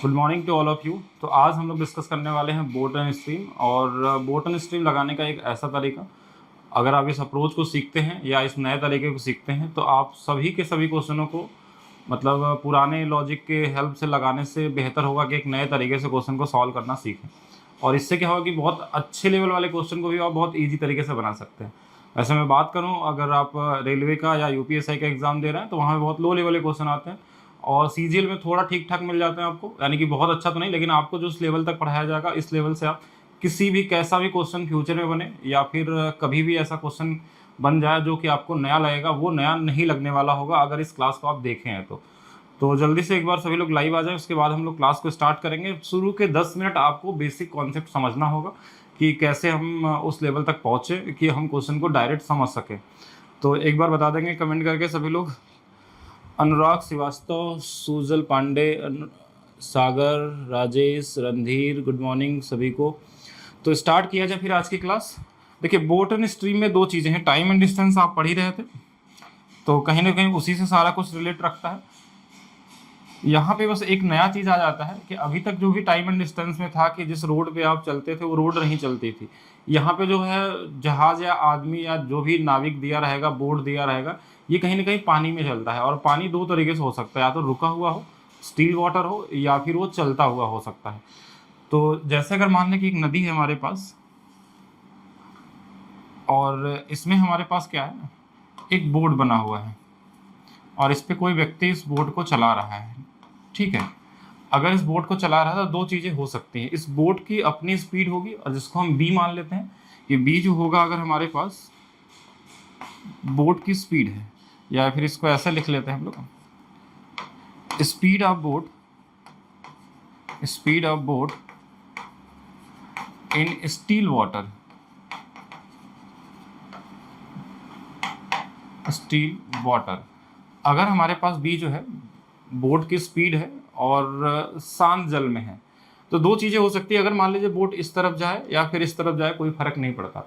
Good morning to all of you. तो आज हम लोग डिस्कस करने वाले हैं बोट एंड स्ट्रीम। और बोट एंड स्ट्रीम लगाने का एक ऐसा तरीका, अगर आप इस अप्रोच को सीखते हैं या इस नए तरीके को सीखते हैं तो आप सभी के सभी क्वेश्चनों को मतलब पुराने लॉजिक के हेल्प से लगाने से बेहतर होगा कि एक नए तरीके से क्वेश्चन को सॉल्व करना सीखें। और इससे क्या होगा कि बहुत अच्छे लेवल वाले क्वेश्चन को भी आप बहुत ईजी तरीके से बना सकते हैं। वैसे मैं बात करूं, अगर आप रेलवे का या यूपीएससी का एग्ज़ाम दे रहे हैं तो वहाँ पे बहुत लो लेवल के क्वेश्चन आते हैं और सीजीएल में थोड़ा ठीक ठाक मिल जाते हैं आपको, यानी कि बहुत अच्छा तो नहीं, लेकिन आपको जो इस लेवल तक पढ़ाया जाएगा इस लेवल से आप किसी भी कैसा भी क्वेश्चन फ्यूचर में बने या फिर कभी भी ऐसा क्वेश्चन बन जाए जो कि आपको नया लगेगा, वो नया नहीं लगने वाला होगा अगर इस क्लास को आप देखें हैं तो जल्दी से एक बार सभी लोग लाइव आ जाए। उसके बाद हम लोग क्लास को स्टार्ट करेंगे। शुरू के 10 मिनट आपको बेसिक कॉन्सेप्ट समझना होगा कि कैसे हम उस लेवल तक पहुँचे कि हम क्वेश्चन को डायरेक्ट समझ सकें। तो एक बार बता देंगे कमेंट करके सभी लोग। अनुराग श्रीवास्तव, सुजल पांडे, सागर, राजेश, रणधीर, गुड मॉर्निंग सभी को। तो स्टार्ट किया जाए फिर आज की क्लास। देखिए, बोट एंड स्ट्रीम में दो चीज़ें हैं। टाइम एंड डिस्टेंस आप पढ़ ही रहे थे, तो कहीं ना कहीं उसी से सारा कुछ रिलेट रखता है। यहाँ पे बस एक नया चीज़ आ जाता है कि अभी तक जो भी टाइम एंड डिस्टेंस में था कि जिस रोड पे आप चलते थे वो रोड नहीं चलती थी। यहाँ पे जो है जहाज या आदमी या जो भी नाविक दिया रहेगा, बोट दिया रहेगा, ये कहीं ना कहीं पानी में चलता है। और पानी दो तरीके से हो सकता है, या तो रुका हुआ हो, स्टिल वाटर हो, या फिर वो चलता हुआ हो सकता है। तो जैसे अगर मान लें कि एक नदी है हमारे पास और इसमें हमारे पास क्या है, एक बोट बना हुआ है और इस पर कोई व्यक्ति इस बोट को चला रहा है। ठीक है, अगर इस बोट को चला रहा है तो दो चीज़ें हो सकती हैं। इस बोट की अपनी स्पीड होगी और जिसको हम बी मान लेते हैं, कि बी जो होगा अगर हमारे पास बोट की स्पीड है, या फिर इसको ऐसे लिख लेते हैं हम लोग, speed of boat in still water, अगर हमारे पास बी जो है बोट की स्पीड है और शांत जल में है, तो दो चीज़ें हो सकती है। अगर मान लीजिए बोट इस तरफ जाए या फिर इस तरफ जाए, कोई फर्क नहीं पड़ता।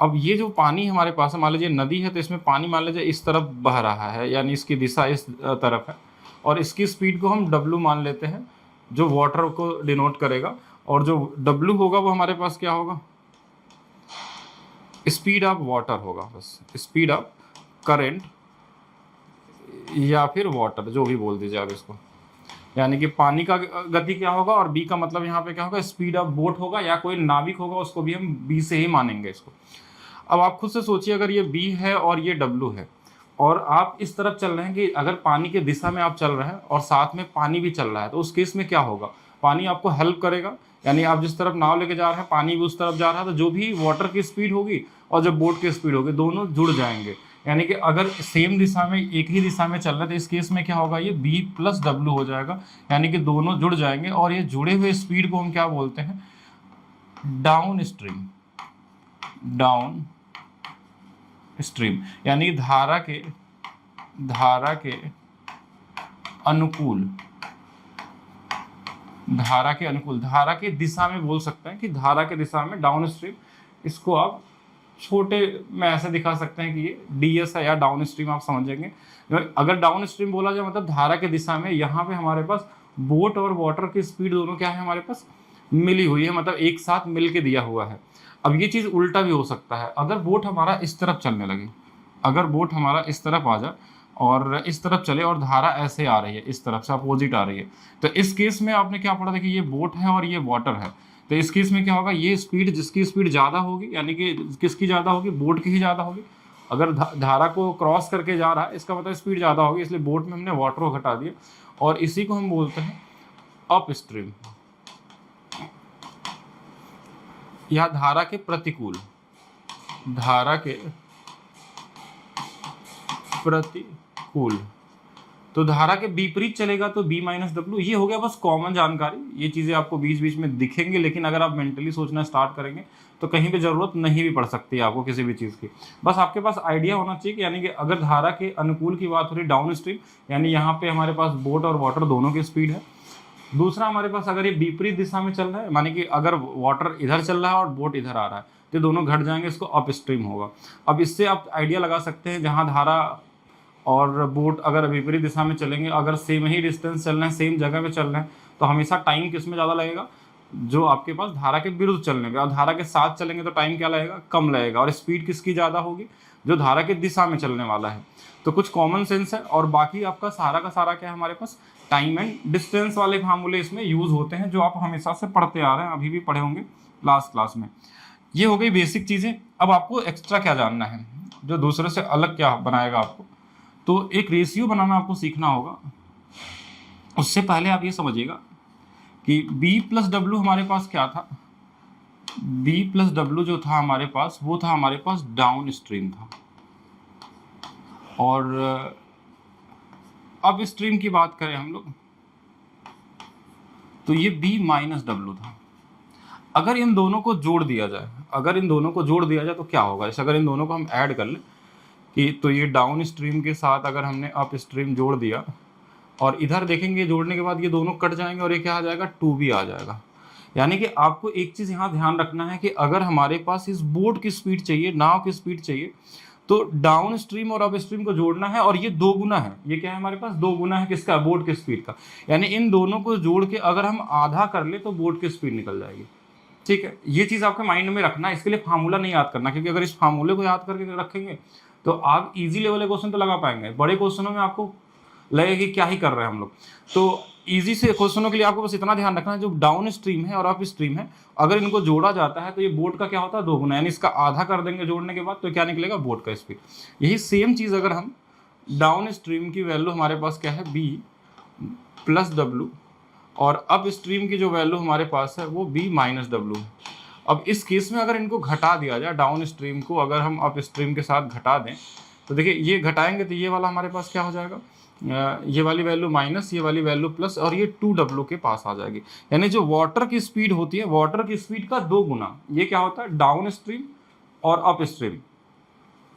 अब ये जो पानी हमारे पास है, मान लीजिए नदी है तो इसमें पानी मान लीजिए इस तरफ बह रहा है, यानी इसकी दिशा इस तरफ है, और इसकी स्पीड को हम W मान लेते हैं जो वाटर को डिनोट करेगा। और जो W होगा वो हमारे पास क्या होगा, स्पीड ऑफ वाटर होगा, बस स्पीड ऑफ करेंट या फिर वाटर, जो भी बोल दीजिए आप इसको। यानी कि पानी का गति क्या होगा और बी का मतलब यहाँ पे क्या होगा, स्पीड ऑफ बोट होगा, या कोई नाविक होगा उसको भी हम बी से ही मानेंगे इसको। अब आप खुद से सोचिए, अगर ये बी है और ये डब्ल्यू है और आप इस तरफ चल रहे हैं, कि अगर पानी के दिशा में आप चल रहे हैं और साथ में पानी भी चल रहा है, तो उस केस में क्या होगा, पानी आपको हेल्प करेगा। यानी आप जिस तरफ नाव लेके जा रहे हैं पानी भी उस तरफ जा रहा है, तो जो भी वाटर की स्पीड होगी और जो बोट की स्पीड होगी दोनों जुड़ जाएंगे। यानी कि अगर सेम दिशा में, एक ही दिशा में चल रहे हैं, तो इस केस में क्या होगा, ये बी प्लस डब्ल्यू हो जाएगा। यानी कि दोनों जुड़ जाएंगे और ये जुड़े हुए स्पीड को हम क्या बोलते हैं, डाउन स्ट्रीम। यानी धारा के अनुकूल, धारा के दिशा में बोल सकते हैं, कि धारा के दिशा में डाउन स्ट्रीम। इसको आप छोटे में ऐसे दिखा सकते हैं कि ये DS है, या डाउन स्ट्रीम आप समझेंगे। अगर डाउन स्ट्रीम बोला जाए मतलब धारा के दिशा में, यहाँ पे हमारे पास बोट और वाटर की स्पीड दोनों क्या है, हमारे पास मिली हुई है, मतलब एक साथ मिल के दिया हुआ है। अब ये चीज़ उल्टा भी हो सकता है। अगर बोट हमारा इस तरफ चलने लगे, अगर बोट हमारा इस तरफ आ जाए और इस तरफ चले और धारा ऐसे आ रही है, इस तरफ से अपोजिट आ रही है, तो इस केस में आपने क्या पढ़ा था कि ये बोट है और ये वाटर है। तो इस केस में क्या होगा, ये स्पीड, जिसकी स्पीड ज़्यादा होगी, यानी कि किसकी ज़्यादा होगी, बोट की ही ज़्यादा होगी। अगर धारा को क्रॉस करके जा रहा है, इसका मतलब स्पीड ज़्यादा होगी, इसलिए बोट में हमने वाटर को घटा दिया और इसी को हम बोलते हैं अप स्ट्रीम, या धारा के प्रतिकूल, तो धारा के विपरीत चलेगा तो B माइनस डब्ल्यू। ये हो गया बस कॉमन जानकारी, ये चीज़ें आपको बीच बीच में दिखेंगे, लेकिन अगर आप मेंटली सोचना स्टार्ट करेंगे तो कहीं पे ज़रूरत नहीं भी पड़ सकती है आपको किसी भी चीज़ की। बस आपके पास आइडिया होना चाहिए कि यानी कि अगर धारा के अनुकूल की बात हो रही, डाउन स्ट्रीम, यानी यहाँ पे हमारे पास बोट और वाटर दोनों की स्पीड है। दूसरा, हमारे पास अगर ये विपरीत दिशा में चल रहा है, माने कि अगर वाटर इधर चल रहा है और बोट इधर आ रहा है, तो दोनों घट जाएंगे, इसको अप स्ट्रीम होगा। अब इससे आप आइडिया लगा सकते हैं, जहाँ धारा और बोट अगर विपरीत दिशा में चलेंगे, अगर सेम ही डिस्टेंस चल रहे हैं, सेम जगह पे चल रहे हैं, तो हमेशा टाइम किस में ज़्यादा लगेगा, जो आपके पास धारा के विरुद्ध चलने पे, और धारा के साथ चलेंगे तो टाइम क्या लगेगा, कम लगेगा। और स्पीड किसकी ज़्यादा होगी, जो धारा की दिशा में चलने वाला है। तो कुछ कॉमन सेंस है, और बाकी आपका सारा का सारा क्या है हमारे पास, टाइम एंड डिस्टेंस वाले फार्मूले इसमें यूज होते हैं, जो आप हमेशा से पढ़ते आ रहे हैं, अभी भी पढ़े होंगे लास्ट क्लास में। ये हो गई बेसिक चीज़ें। अब आपको एक्स्ट्रा क्या जानना है, जो दूसरे से अलग क्या बनाएगा आपको, तो एक रेशियो बनाना आपको सीखना होगा। उससे पहले आप ये समझिएगा कि B प्लस डब्ल्यू हमारे पास क्या था, B प्लस डब्ल्यू जो था हमारे पास, वो था हमारे पास डाउन स्ट्रीम था, और अब स्ट्रीम की बात करें हम लोग तो ये B माइनस डब्ल्यू था। अगर इन दोनों को जोड़ दिया जाए, तो क्या होगा, जैसे अगर इन दोनों को हम ऐड कर लें कि, तो ये डाउन स्ट्रीम के साथ अगर हमने अप स्ट्रीम जोड़ दिया, और इधर देखेंगे जोड़ने के बाद ये दोनों कट जाएंगे और ये क्या आ जाएगा, 2B आ जाएगा। यानी कि आपको एक चीज़ यहाँ ध्यान रखना है कि अगर हमारे पास इस बोट की स्पीड चाहिए, नाव की स्पीड चाहिए, तो डाउन स्ट्रीम और अप स्ट्रीम को जोड़ना है, और ये 2 गुना है, ये क्या है हमारे पास, 2 गुना है किसका, बोट की स्पीड का। यानी इन दोनों को जोड़ के अगर हम आधा कर ले तो बोट की स्पीड निकल जाएगी। ठीक है, ये चीज़ आपके माइंड में रखना है। इसके लिए फार्मूला नहीं याद करना, क्योंकि अगर इस फार्मूले को याद करके रखेंगे तो आप इजी लेवल के क्वेश्चन तो लगा पाएंगे, बड़े क्वेश्चनों में आपको लगेगा कि क्या ही कर रहे हैं हम लोग। तो इजी से क्वेश्चनों के लिए आपको बस इतना ध्यान रखना है, जो डाउन स्ट्रीम है और अप स्ट्रीम है, अगर इनको जोड़ा जाता है तो ये बोट का क्या होता है, 2 गुना, यानी इसका आधा कर देंगे जोड़ने के बाद, तो क्या निकलेगा, बोट का स्पीड। यही सेम चीज़ अगर हम डाउन स्ट्रीम की वैल्यू हमारे पास क्या है, B प्लस डब्ल्यू, और अप स्ट्रीम की जो वैल्यू हमारे पास है वो B माइनस डब्ल्यू है। अब इस केस में अगर इनको घटा दिया जाए, डाउन स्ट्रीम को अगर हम अप स्ट्रीम के साथ घटा दें, तो देखिए ये घटाएंगे तो ये वाला हमारे पास क्या हो जाएगा, ये वाली वैल्यू माइनस, ये वाली वैल्यू प्लस, और ये 2W के पास आ जाएगी। यानी जो वाटर की स्पीड होती है, वाटर की स्पीड का 2 गुना, ये क्या होता है, डाउन स्ट्रीम और अप स्ट्रीम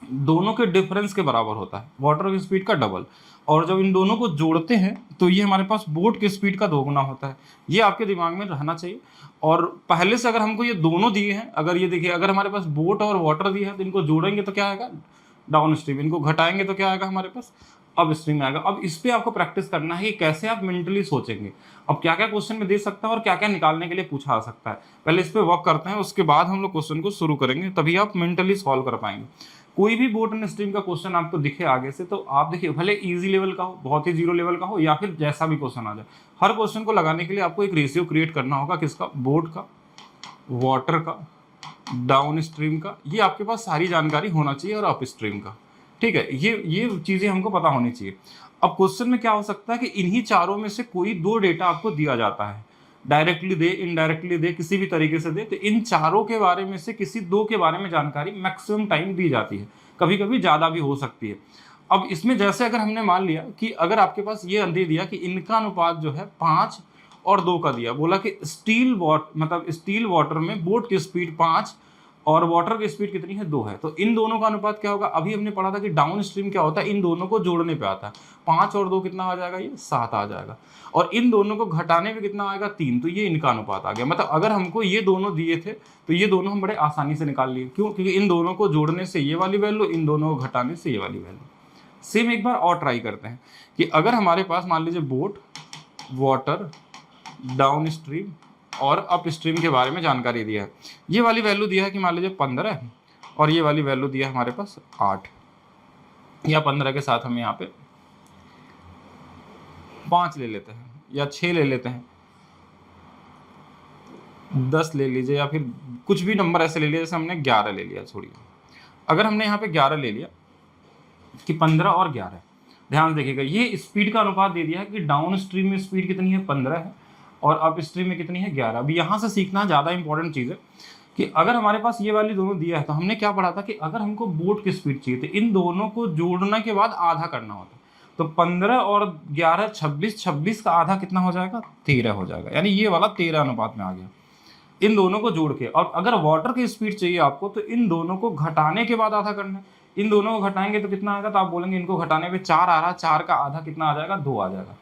दोनों के डिफरेंस के बराबर होता है, वाटर की स्पीड का डबल। और जब इन दोनों को जोड़ते हैं तो ये हमारे पास बोट की स्पीड का 2 गुना होता है। ये आपके दिमाग में रहना चाहिए। और पहले से अगर हमको ये दोनों दिए हैं, अगर ये देखिए, अगर हमारे पास बोट और वाटर दिए हैं, तो इनको जोड़ेंगे तो क्या आएगा, डाउन स्ट्रीम, इनको घटाएंगे तो क्या आएगा हमारे पास, अब स्ट्रीम आएगा। अब इस पे आपको प्रैक्टिस करना है कि कैसे आप मेंटली सोचेंगे, अब क्या क्या क्वेश्चन में दे सकता है और क्या क्या निकालने के लिए पूछा आ सकता है। पहले इस पे वर्क करते हैं, उसके बाद हम लोग क्वेश्चन को शुरू करेंगे, तभी आप मेंटली सॉल्व कर पाएंगे। कोई भी बोट एंड स्ट्रीम का क्वेश्चन आपको दिखे आगे से, तो आप देखिए, भले इजी लेवल का हो, बहुत ही जीरो लेवल का हो, या फिर जैसा भी क्वेश्चन आ जाए, हर क्वेश्चन को लगाने के लिए आपको एक रेशियो क्रिएट करना होगा, किसका, बोट का, वाटर का, डाउन स्ट्रीम का, ये आपके पास सारी जानकारी होना चाहिए, और अप स्ट्रीम का। ठीक है, ये चीज़ें हमको पता होनी चाहिए। अब क्वेश्चन में क्या हो सकता है कि इन्हीं चारों में से कोई 2 डेटा आपको दिया जाता है, डायरेक्टली दे, इनडायरेक्टली दे, किसी भी तरीके से दे, तो इन चारों के बारे में से किसी 2 के बारे में जानकारी मैक्सिमम टाइम दी जाती है, कभी कभी ज़्यादा भी हो सकती है। अब इसमें जैसे अगर हमने मान लिया कि अगर आपके पास ये दे दिया कि इनका अनुपात जो है 5 और 2 का दिया, बोला कि स्टील वाटर में बोट की स्पीड 5 और वाटर की स्पीड कितनी है, 2 है, तो इन दोनों का अनुपात क्या होगा। अभी हमने पढ़ा था कि डाउन स्ट्रीम क्या होता है, इन दोनों को जोड़ने पे आता है, 5 और 2 कितना आ जाएगा, ये 7 आ जाएगा, और इन दोनों को घटाने पे कितना आएगा, 3, तो ये इनका अनुपात आ गया। मतलब अगर हमको ये दोनों दिए थे तो ये दोनों हम बड़े आसानी से निकाल लिए, क्यों, क्योंकि इन दोनों को जोड़ने से ये वाली वैल्यू, इन दोनों को घटाने से ये वाली वैल्यू। सेम एक बार और ट्राई करते हैं कि अगर हमारे पास मान लीजिए बोट, वाटर, डाउन स्ट्रीम और अप स्ट्रीम के बारे में जानकारी दिया है, ये वाली वैल्यू दिया है कि मान लीजिए 15 है, और ये वाली वैल्यू दिया है हमारे पास 8, या 15 के साथ हम यहाँ पे 5 ले लेते हैं, या 6 ले लेते हैं, 10 ले लीजिए, या फिर कुछ भी नंबर ऐसे ले लिया, जैसे हमने 11 ले लिया, छोड़िए। अगर हमने यहाँ पे 11 ले लिया कि 15 और 11, ध्यान देखिएगा, ये स्पीड का अनुपात दे दिया है कि डाउन स्ट्रीम में स्पीड कितनी है, 15 है, और अप स्ट्रीम में कितनी है, 11। अभी यहाँ से सीखना ज़्यादा इंपॉर्टेंट चीज़ है कि अगर हमारे पास ये वाली दोनों दिया है, तो हमने क्या पढ़ा था कि अगर हमको बोट की स्पीड चाहिए तो इन दोनों को जोड़ने के बाद आधा करना होता है, तो 15 और 11 26, 26 का आधा कितना हो जाएगा, 13 हो जाएगा, यानी ये वाला 13 अनुपात में आ गया इन दोनों को जोड़ के। और अगर वाटर की स्पीड चाहिए आपको, तो इन दोनों को घटाने के बाद आधा करना है, इन दोनों को घटाएंगे तो कितना आएगा, तो आप बोलेंगे इनको घटाने पे 4 आ रहा, 4 का आधा कितना आ जाएगा, 2 आ जाएगा।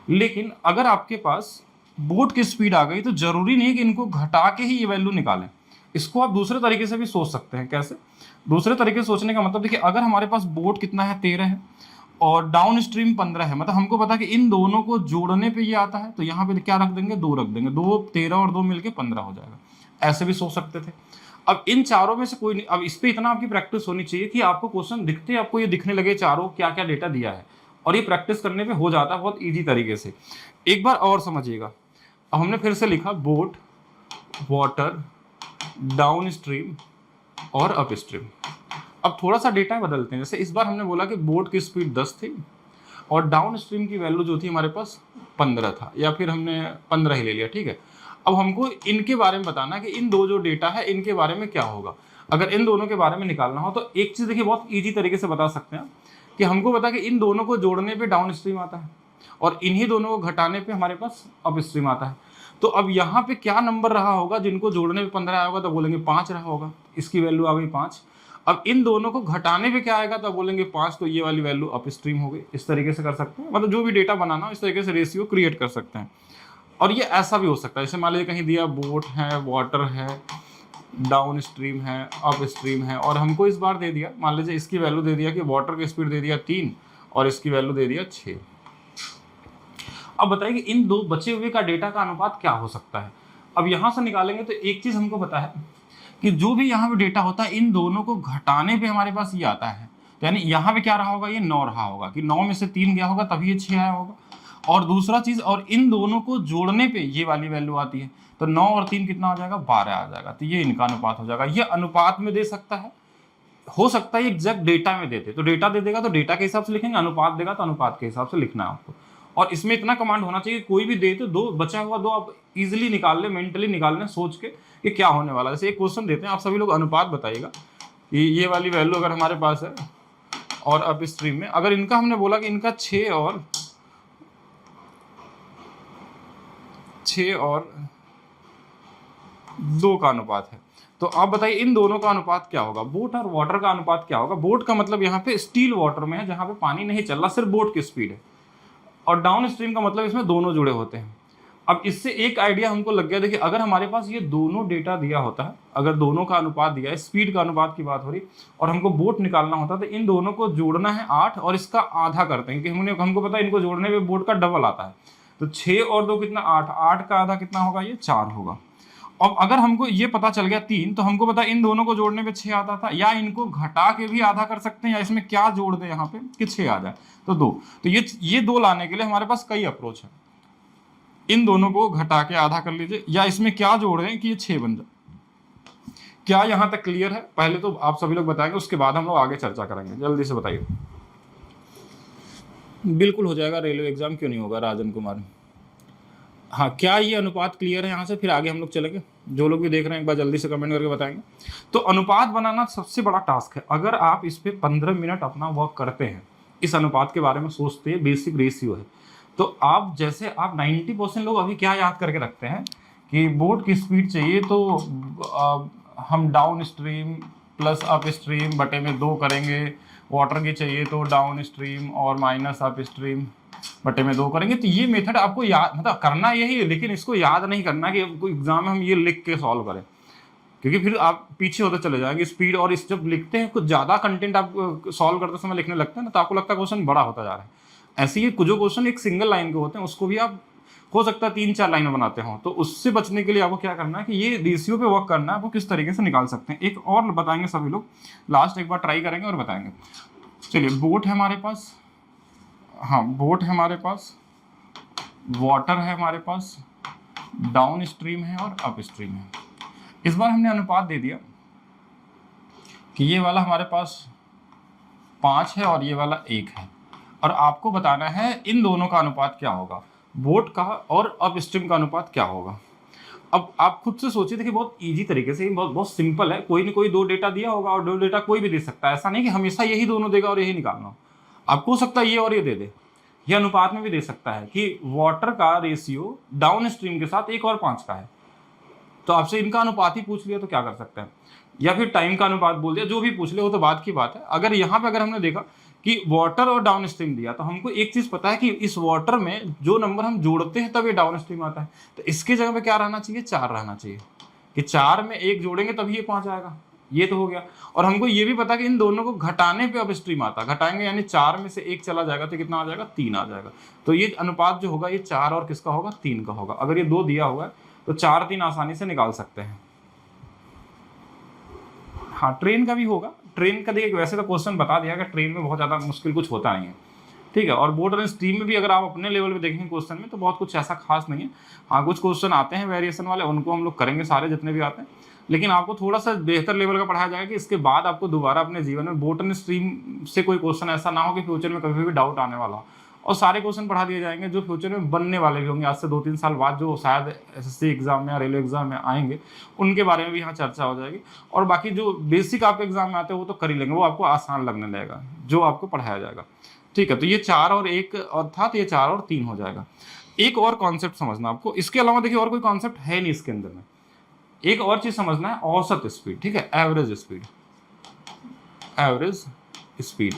लेकिन अगर आपके पास बोट की स्पीड आ गई तो जरूरी नहीं है कि इनको घटा के ही ये वैल्यू निकालें, इसको आप दूसरे तरीके से भी सोच सकते हैं। कैसे, दूसरे तरीके से सोचने का मतलब देखिए, अगर हमारे पास बोट कितना है, 13 है, और डाउन स्ट्रीम 15 है, मतलब हमको पता कि इन दोनों को जोड़ने पे ये आता है, तो यहाँ पे क्या रख देंगे, 2 रख देंगे, 2 13 और 2 मिलके 15 हो जाएगा। ऐसे भी सोच सकते थे। अब इन चारों में से कोई नहीं, अब इस पे इतना आपकी प्रैक्टिस होनी चाहिए कि आपको क्वेश्चन दिखते आपको ये दिखने लगे चारों क्या क्या डेटा दिया है, और ये प्रैक्टिस करने पे हो जाता है बहुत ईजी तरीके से। एक बार और समझिएगा, अब हमने फिर से लिखा बोट, वाटर, डाउन स्ट्रीम और अप स्ट्रीम। अब थोड़ा सा डेटा बदलते हैं, जैसे इस बार हमने बोला कि बोट की स्पीड 10 थी और डाउन स्ट्रीम की वैल्यू जो थी हमारे पास 15 था, या फिर हमने 15 ही ले लिया, ठीक है। अब हमको इनके बारे में बताना है कि इन दो जो डेटा है इनके बारे में क्या होगा। अगर इन दोनों के बारे में निकालना हो तो एक चीज़ देखिए बहुत ईजी तरीके से बता सकते हैं कि हमको पता कि इन दोनों को जोड़ने पे डाउन स्ट्रीम आता है और इन्हीं दोनों को घटाने पे हमारे पास अप स्ट्रीम आता है। तो अब यहाँ पे क्या नंबर रहा होगा, जिनको जोड़ने पे 15 आया होगा तो बोलेंगे 5 रहा होगा, इसकी वैल्यू आ गई 5। अब इन दोनों को घटाने पे क्या आएगा तो बोलेंगे 5, तो ये वाली वैल्यू अप स्ट्रीम हो गई। इस तरीके से कर सकते हैं, मतलब जो भी डेटा बनाना हो इस तरीके से रेशियो क्रिएट कर सकते हैं। और ये ऐसा भी हो सकता है, जैसे मान लीजिए कहीं दिया बोट है, वाटर है, डाउन स्ट्रीम है, अप स्ट्रीम है, और हमको इस बार दे दिया, मान लीजिए इसकी वैल्यू दे दिया कि वाटर की स्पीड दे दिया 3 और इसकी वैल्यू दे दिया 6। अब बताइए कि इन दो बचे हुए का डेटा का अनुपात क्या हो सकता है। अब यहाँ से निकालेंगे तो एक चीज़ हमको पता है कि जो भी यहाँ पे डेटा होता है इन दोनों को घटाने पे हमारे पास ये आता है, तो यानी यहाँ पे क्या रहा होगा, ये 9 रहा होगा, कि 9 में से 3 गया होगा तभी ये 6 आया होगा। और दूसरा चीज़, और इन दोनों को जोड़ने पे ये वाली वैल्यू आती है, तो 9 और 3 कितना आ जाएगा, 12 आ जाएगा। तो ये इनका अनुपात हो जाएगा। ये अनुपात में दे सकता है, हो सकता है एग्जैक्ट डेटा में देते, तो डेटा दे देगा तो डेटा के हिसाब से लिखेंगे, अनुपात देगा तो अनुपात के हिसाब से लिखना है आपको। और इसमें इतना कमांड होना चाहिए, कोई भी दे तो दो बचा हुआ दो आप इजीली निकाल ले, मेंटली निकाल लें सोच के कि क्या होने वाला है। जैसे एक क्वेश्चन देते हैं, आप सभी लोग अनुपात बताइएगा कि ये वाली वैल्यू अगर हमारे पास है और अप स्ट्रीम में अगर इनका हमने बोला कि इनका 6 और 2 का अनुपात है, तो आप बताइए इन दोनों का अनुपात क्या होगा, बोट और वाटर का अनुपात क्या होगा। बोट का मतलब यहाँ पे स्टील वाटर में है जहाँ पे पानी नहीं चल रहा, सिर्फ बोट की स्पीड है, और डाउन स्ट्रीम का मतलब इसमें दोनों जुड़े होते हैं। अब इससे एक आइडिया हमको लग गया, देखिए अगर हमारे पास ये दोनों डेटा दिया होता है, अगर दोनों का अनुपात दिया है, स्पीड का अनुपात की बात हो रही, और हमको बोट निकालना होता तो इन दोनों को जोड़ना है 8 और इसका आधा करते हैं, क्योंकि हमको पता है इनको जोड़ने पे बोट का डबल आता है, तो 6 और 2 कितना 8, 8 का आधा कितना होगा, ये 4 होगा। अब अगर हमको ये पता चल गया 3, तो हमको पता इन दोनों को जोड़ने पे 6 आता था, या इनको घटा के भी आधा कर सकते हैं, या इसमें क्या जोड़ दें यहाँ पे कि 6 आ जाए, तो 2। तो ये 2 लाने के लिए हमारे पास कई अप्रोच है। इन दोनों को घटा के आधा कर लीजिए, या इसमें क्या जोड़ दें कि ये 6 बन जाए। क्या यहाँ तक क्लियर है? पहले तो आप सभी लोग बताएंगे, उसके बाद हम लोग आगे चर्चा करेंगे। जल्दी से बताइए। बिल्कुल हो जाएगा, रेलवे एग्जाम क्यों नहीं होगा राजन कुमार। हाँ, क्या ये अनुपात क्लियर है यहाँ से, फिर आगे हम लोग चलेंगे। जो लोग भी देख रहे हैं एक बार जल्दी से कमेंट करके बताएंगे। तो अनुपात बनाना सबसे बड़ा टास्क है। अगर आप इस पे 15 मिनट अपना वर्क करते हैं, इस अनुपात के बारे में सोचते हैं, बेसिक रेशियो है, तो आप जैसे आप 90% लोग अभी क्या याद करके रखते हैं कि बोट की स्पीड चाहिए तो हम down stream plus up stream बटे में 2 करेंगे, वाटर की चाहिए तो डाउन स्ट्रीम और माइनस अप स्ट्रीम बटे में 2 करेंगे। तो ये मेथड आपको याद, मतलब करना यही है, लेकिन इसको याद नहीं करना कि कोई एग्जाम में हम ये लिख के सॉल्व करें, क्योंकि फिर आप पीछे होते चले जाएंगे। स्पीड और इस जब लिखते हैं कुछ ज़्यादा कंटेंट आप सॉल्व करते समय लिखने लगते हैं ना, तो आपको लगता है क्वेश्चन बड़ा होता जा रहा है। ऐसे ही जो क्वेश्चन एक सिंगल लाइन के होते हैं उसको भी आप हो सकता है 3-4 लाइन में बनाते हो, तो उससे बचने के लिए आपको क्या करना है कि ये रेशियो पे वर्क करना है, आपको किस तरीके से निकाल सकते हैं। एक और बताएंगे सभी लोग, लास्ट एक बार ट्राई करेंगे और बताएंगे। चलिए, बोट है हमारे पास, हाँ बोट है हमारे पास, वाटर है हमारे पास, डाउन स्ट्रीम है और अप स्ट्रीम है। इस बार हमने अनुपात दे दिया कि ये वाला हमारे पास 5 है और ये वाला 1 है, और आपको बताना है इन दोनों का अनुपात क्या होगा, बोट का और अप स्ट्रीम का अनुपात क्या होगा। अब आप खुद से सोचिए, देखिए बहुत इजी तरीके से, बहुत बहुत सिंपल है। कोई ना कोई 2 डेटा दिया होगा और 2 डेटा कोई भी दे सकता है, ऐसा नहीं कि हमेशा यही दोनों देगा और यही निकालना हो। आपको हो सकता है ये और ये दे दे, ये अनुपात में भी दे सकता है कि वाटर का रेशियो डाउन स्ट्रीम के साथ 1 और 5 का है, तो आपसे इनका अनुपात ही पूछ लिया तो क्या कर सकते हैं, या फिर टाइम का अनुपात बोल दिया, जो भी पूछ ले वो तो बात की बात है। अगर यहाँ पे अगर हमने देखा कि वाटर और डाउन स्ट्रीम दिया, तो हमको एक चीज पता है कि इस वाटर में जो नंबर हम जोड़ते हैं तब ये डाउन स्ट्रीम आता है, तो इसके जगह पे क्या रहना चाहिए, 4 रहना चाहिए, कि 4 में 1 जोड़ेंगे तभी ये 5 आएगा। ये तो हो गया। और हमको ये भी पता कि इन दोनों को घटाने पे अप स्ट्रीम आता, घटाएंगे यानी 4 में से 1 चला जाएगा तो कितना आ जाएगा, 3 आ जाएगा। तो ये अनुपात जो होगा ये 4 और किसका होगा, 3 का होगा। अगर ये 2 दिया हुआ है तो 4 3 आसानी से निकाल सकते हैं। हाँ, ट्रेन का भी होगा। ट्रेन का देखिए वैसे तो क्वेश्चन बता दिया कि ट्रेन में बहुत ज़्यादा मुश्किल कुछ होता नहीं है, ठीक है। और बोट और स्ट्रीम में भी अगर आप अपने लेवल पे देखेंगे क्वेश्चन में तो बहुत कुछ ऐसा खास नहीं है। हाँ, कुछ क्वेश्चन आते हैं वेरिएशन वाले, उनको हम लोग करेंगे सारे जितने भी आते हैं, लेकिन आपको थोड़ा सा बेहतर लेवल का पढ़ाया जाएगा कि इसके बाद आपको दोबारा अपने जीवन में बोट और स्ट्रीम से कोई क्वेश्चन ऐसा ना हो कि फ्यूचर में कभी भी डाउट आने वाला हो। और सारे क्वेश्चन पढ़ा दिए जाएंगे जो फ्यूचर में बनने वाले भी होंगे, आज से 2-3 साल बाद जो शायद एसएससी एग्जाम में या रेलवे एग्जाम में आएंगे, उनके बारे में भी यहाँ चर्चा हो जाएगी। और बाकी जो बेसिक आपके एग्जाम में आते हैं वो तो कर ही लेंगे, वो आपको आसान लगने लगेगा जो आपको पढ़ाया जाएगा, ठीक है। तो ये 4 और 1 और था, तो ये 4 और 3 हो जाएगा। एक और कॉन्सेप्ट समझना आपको, इसके अलावा देखिए और कोई कॉन्सेप्ट है नहीं इसके अंदर में। एक और चीज समझना है, औसत स्पीड, ठीक है, average speed. Average speed,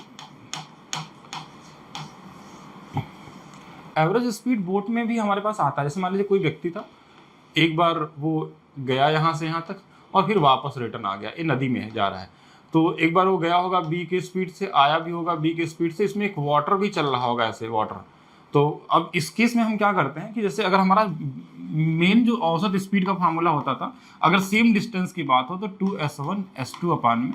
average speed boat में भी हमारे पास आता है। जैसे मान लीजिए कोई व्यक्ति था, एक बार वो गया यहाँ से यहाँ तक और फिर वापस रिटर्न आ गया, ये नदी में जा रहा है। तो एक बार वो गया होगा बी के स्पीड से, आया भी होगा बी के स्पीड से, इसमें एक वाटर भी चल रहा होगा ऐसे वाटर। तो अब इस केस में हम क्या करते हैं कि जैसे अगर हमारा मेन जो औसत स्पीड का फार्मूला होता था, अगर सेम डिस्टेंस की बात हो तो 2s1 s2 अपान में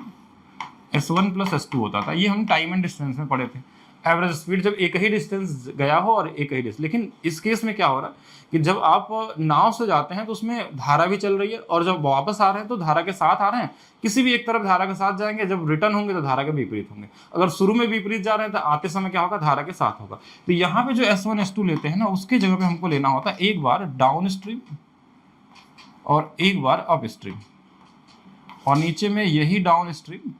s1 प्लस s2 होता था। ये हम टाइम एंड डिस्टेंस में पढ़े थे। एवरेज स्पीड जब एक ही डिस्टेंस गया हो और एक ही डिस्टेंस, लेकिन इस केस में क्या हो रहा है कि जब आप नाव से जाते हैं तो उसमें धारा भी चल रही है, और जब वापस आ रहे हैं तो धारा के साथ आ रहे हैं। किसी भी एक तरफ धारा के साथ जाएंगे, जब रिटर्न होंगे तो धारा के विपरीत होंगे। अगर शुरू में विपरीत जा रहे हैं तो आते समय क्या होगा, धारा के साथ होगा। तो यहाँ पे जो s1 s2 लेते हैं ना, उसकी जगह पे हमको लेना होता है एक बार डाउन स्ट्रीम और एक बार अप स्ट्रीम, और नीचे में यही डाउन स्ट्रीम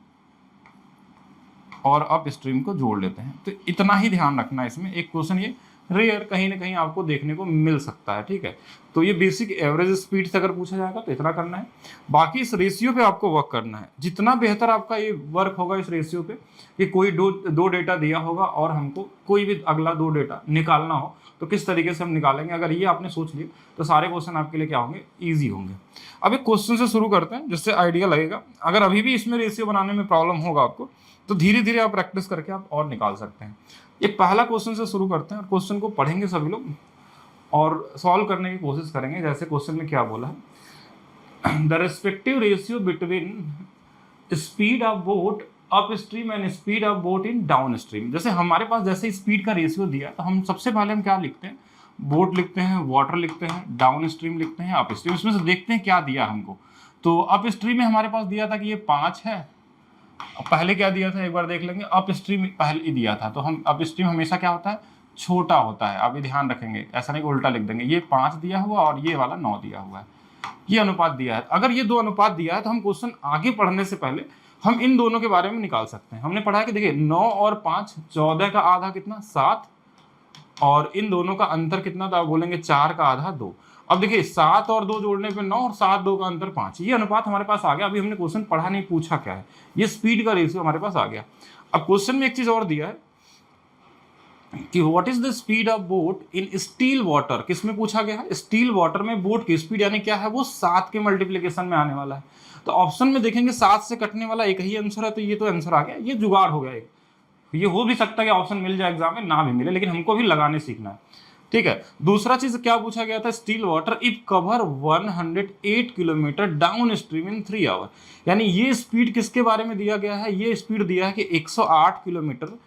और अप स्ट्रीम को जोड़ लेते हैं। तो इतना ही ध्यान रखना है इसमें। एक क्वेश्चन ये रेयर कहीं ना कहीं आपको देखने को मिल सकता है, ठीक है। तो ये बेसिक एवरेज स्पीड से अगर पूछा जाएगा तो इतना करना है। बाकी इस रेशियो पे आपको वर्क करना है। जितना बेहतर आपका ये वर्क होगा इस रेशियो पे, कि कोई दो डेटा दिया होगा और हमको कोई भी अगला 2 डेटा निकालना हो तो किस तरीके से हम निकालेंगे, अगर ये आपने सोच लिया तो सारे क्वेश्चन आपके लिए क्या होंगे, ईजी होंगे। अब एक क्वेश्चन से शुरू करते हैं जिससे आइडिया लगेगा। अगर अभी भी इसमें रेशियो बनाने में प्रॉब्लम होगा आपको तो धीरे धीरे आप प्रैक्टिस करके आप और निकाल सकते हैं। ये पहला क्वेश्चन से शुरू करते हैं और क्वेश्चन को पढ़ेंगे सभी लोग और सॉल्व करने की कोशिश करेंगे। जैसे क्वेश्चन में क्या बोला है, the respective ratio between speed of boat upstream and speed of boat in down stream. जैसे हमारे पास जैसे स्पीड का रेशियो दिया तो हम सबसे पहले हम क्या लिखते हैं, बोट लिखते हैं, वाटर लिखते हैं, डाउन स्ट्रीम लिखते हैं, अप स्ट्रीम। इसमें से देखते हैं क्या दिया हमको। तो अप स्ट्रीम में हमारे पास दिया था कि ये 5 है। पहले क्या दिया था एक बार देख लेंगे, अप स्ट्रीम पहले दिया था। तो हम अप स्ट्रीम हमेशा क्या होता है, छोटा होता है। अभी ध्यान रखेंगे, ऐसा नहीं कि उल्टा लिख देंगे। ये 5 दिया हुआ और ये वाला 9 दिया हुआ है, ये अनुपात दिया है। अगर ये 2 अनुपात दिया है तो हम क्वेश्चन आगे पढ़ने से पहले हम इन दोनों के बारे में निकाल सकते हैं। हमने पढ़ा है कि देखिए 9 और 5, 14 का आधा कितना, 7, और इन दोनों का अंतर कितना था, बोलेंगे 4 का आधा 2। अब देखिए 7 और 2 जोड़ने पे 9 और 7 2 का अंतर 5, ये अनुपात हमारे पास आ गया। अभी हमने क्वेश्चन पढ़ा नहीं, पूछा क्या है, ये स्पीड का रेशियो हमारे पास आ गया। अब क्वेश्चन में एक चीज और दिया है कि what is the speed of boat in still water. किसमें पूछा गया है, स्टील वाटर में बोट की स्पीड यानी क्या है, वो 7 के मल्टीप्लीकेशन में आने वाला है। तो ऑप्शन में देखेंगे 7 से कटने वाला एक ही आंसर है, तो ये तो आंसर आ गया, ये जुगाड़ हो गया एक। ये हो भी सकता है कि ऑप्शन मिल जाए एग्जाम में, ना भी मिले, लेकिन हमको भी लगाने सीखना है, ठीक है। दूसरा चीज क्या पूछा गया था, still water if cover 108 kilometre downstream in 3 hour. यानी ये स्पीड किसके बारे में दिया गया है, ये स्पीड दिया है कि 108 किलोमीटर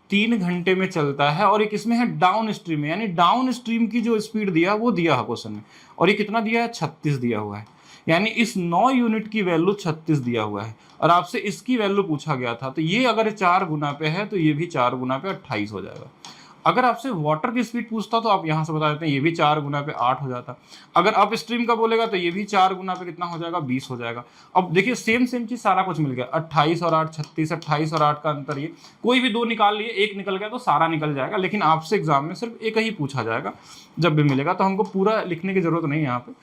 3 घंटे में चलता है, और ये किसमें है, डाउन स्ट्रीम में। यानी डाउन स्ट्रीम की जो स्पीड दिया वो दिया है क्वेश्चन में, और ये कितना दिया है, 36 दिया हुआ है। यानी इस 9 यूनिट की वैल्यू 36 दिया हुआ है, और आपसे इसकी वैल्यू पूछा गया था। तो ये अगर 4 गुना पे है तो ये भी 4 गुना पे 28 हो जाएगा। अगर आपसे वाटर की स्पीड पूछता तो आप यहाँ से बता देते हैं, ये भी 4 गुना पे 8 हो जाता। अगर अप स्ट्रीम का बोलेगा तो ये भी 4 गुना पे कितना हो जाएगा, 20 हो जाएगा। अब देखिए सेम चीज सारा कुछ मिल गया, 28 और 8 36, 28 और 8 का अंतर, ये कोई भी 2 निकाल लिए, एक निकल गया तो सारा निकल जाएगा। लेकिन आपसे एग्जाम में सिर्फ एक ही पूछा जाएगा जब भी मिलेगा, तो हमको पूरा लिखने की जरूरत नहीं है। यहाँ पे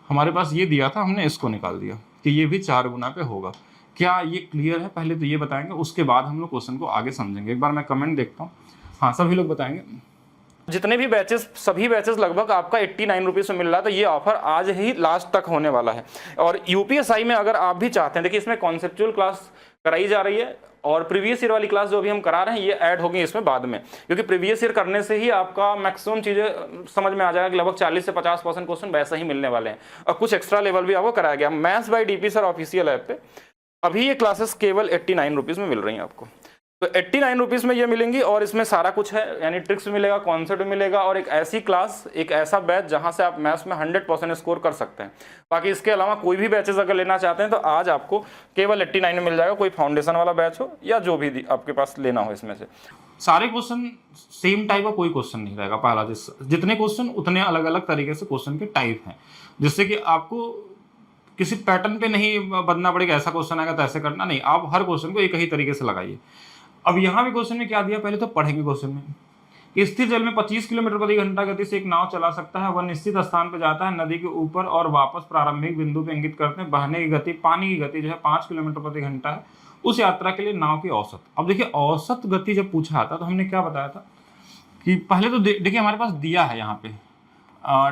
हमारे पास ये दिया था, हमने इसको निकाल दिया कि ये भी 4 गुना पे होगा। क्या ये क्लियर है, पहले तो ये बताएंगे, उसके बाद हम लोग क्वेश्चन को आगे समझेंगे। एक बार मैं कमेंट देखता हूँ, हाँ सभी लोग बताएंगे। जितने भी बैचेस, सभी बैचेस लगभग आपका 89 रुपीज़ में मिल रहा है। तो ये ऑफर आज ही लास्ट तक होने वाला है। और यूपीएसआई में अगर आप भी चाहते हैं, देखिए इसमें कॉन्सेप्चुअल क्लास कराई जा रही है और प्रीवियस ईयर वाली क्लास जो अभी हम करा रहे हैं ये ऐड होगी इसमें बाद में, क्योंकि प्रीवियस ईयर करने से ही आपका मैक्सिमम चीज़ें समझ में आ जाएगा कि लगभग 40 से 50% क्वेश्चन वैसे ही मिलने वाले हैं और कुछ एक्स्ट्रा लेवल भी आपको कराया गया। Maths by DP sir official app पे अभी ये क्लासेस केवल 89 रुपीज़ में मिल रही हैं आपको। तो 89 रुपीज़ में ये मिलेंगी और इसमें सारा कुछ है, यानी ट्रिक्स भी मिलेगा, कॉन्सेप्ट भी मिलेगा और एक ऐसी क्लास, एक ऐसा बैच जहां से आप मैथ्स में 100% स्कोर कर सकते हैं। बाकी इसके अलावा कोई भी बैचेस अगर लेना चाहते हैं तो आज आपको केवल 89 में मिल जाएगा, कोई फाउंडेशन वाला बैच हो या जो भी आपके पास लेना हो। इसमें से सारे क्वेश्चन सेम टाइप का कोई क्वेश्चन नहीं रहेगा। पहला जितने क्वेश्चन उतने अलग अलग तरीके से क्वेश्चन के टाइप हैं, जिससे कि आपको किसी पैटर्न पे नहीं बनना पड़ेगा, ऐसा क्वेश्चन आएगा तो ऐसे करना नहीं, आप हर क्वेश्चन को एक ही तरीके से लगाइए। अब यहाँ भी क्वेश्चन में क्या दिया, पहले तो पढ़ेंगे क्वेश्चन में कि स्थिर जल में 25 किलोमीटर प्रति घंटा गति से एक नाव चला सकता है। वह निश्चित स्थान पर जाता है, नदी के ऊपर और वापस प्रारंभिक बिंदु पे इंगित करते हैं। बहने की गति, पानी की गति जो है 5 किलोमीटर प्रति घंटा है। उस यात्रा के लिए नाव की औसत। अब देखिए औसत गति जब पूछा था तो हमने क्या बताया था कि पहले तो देखिए हमारे पास दिया है यहाँ पे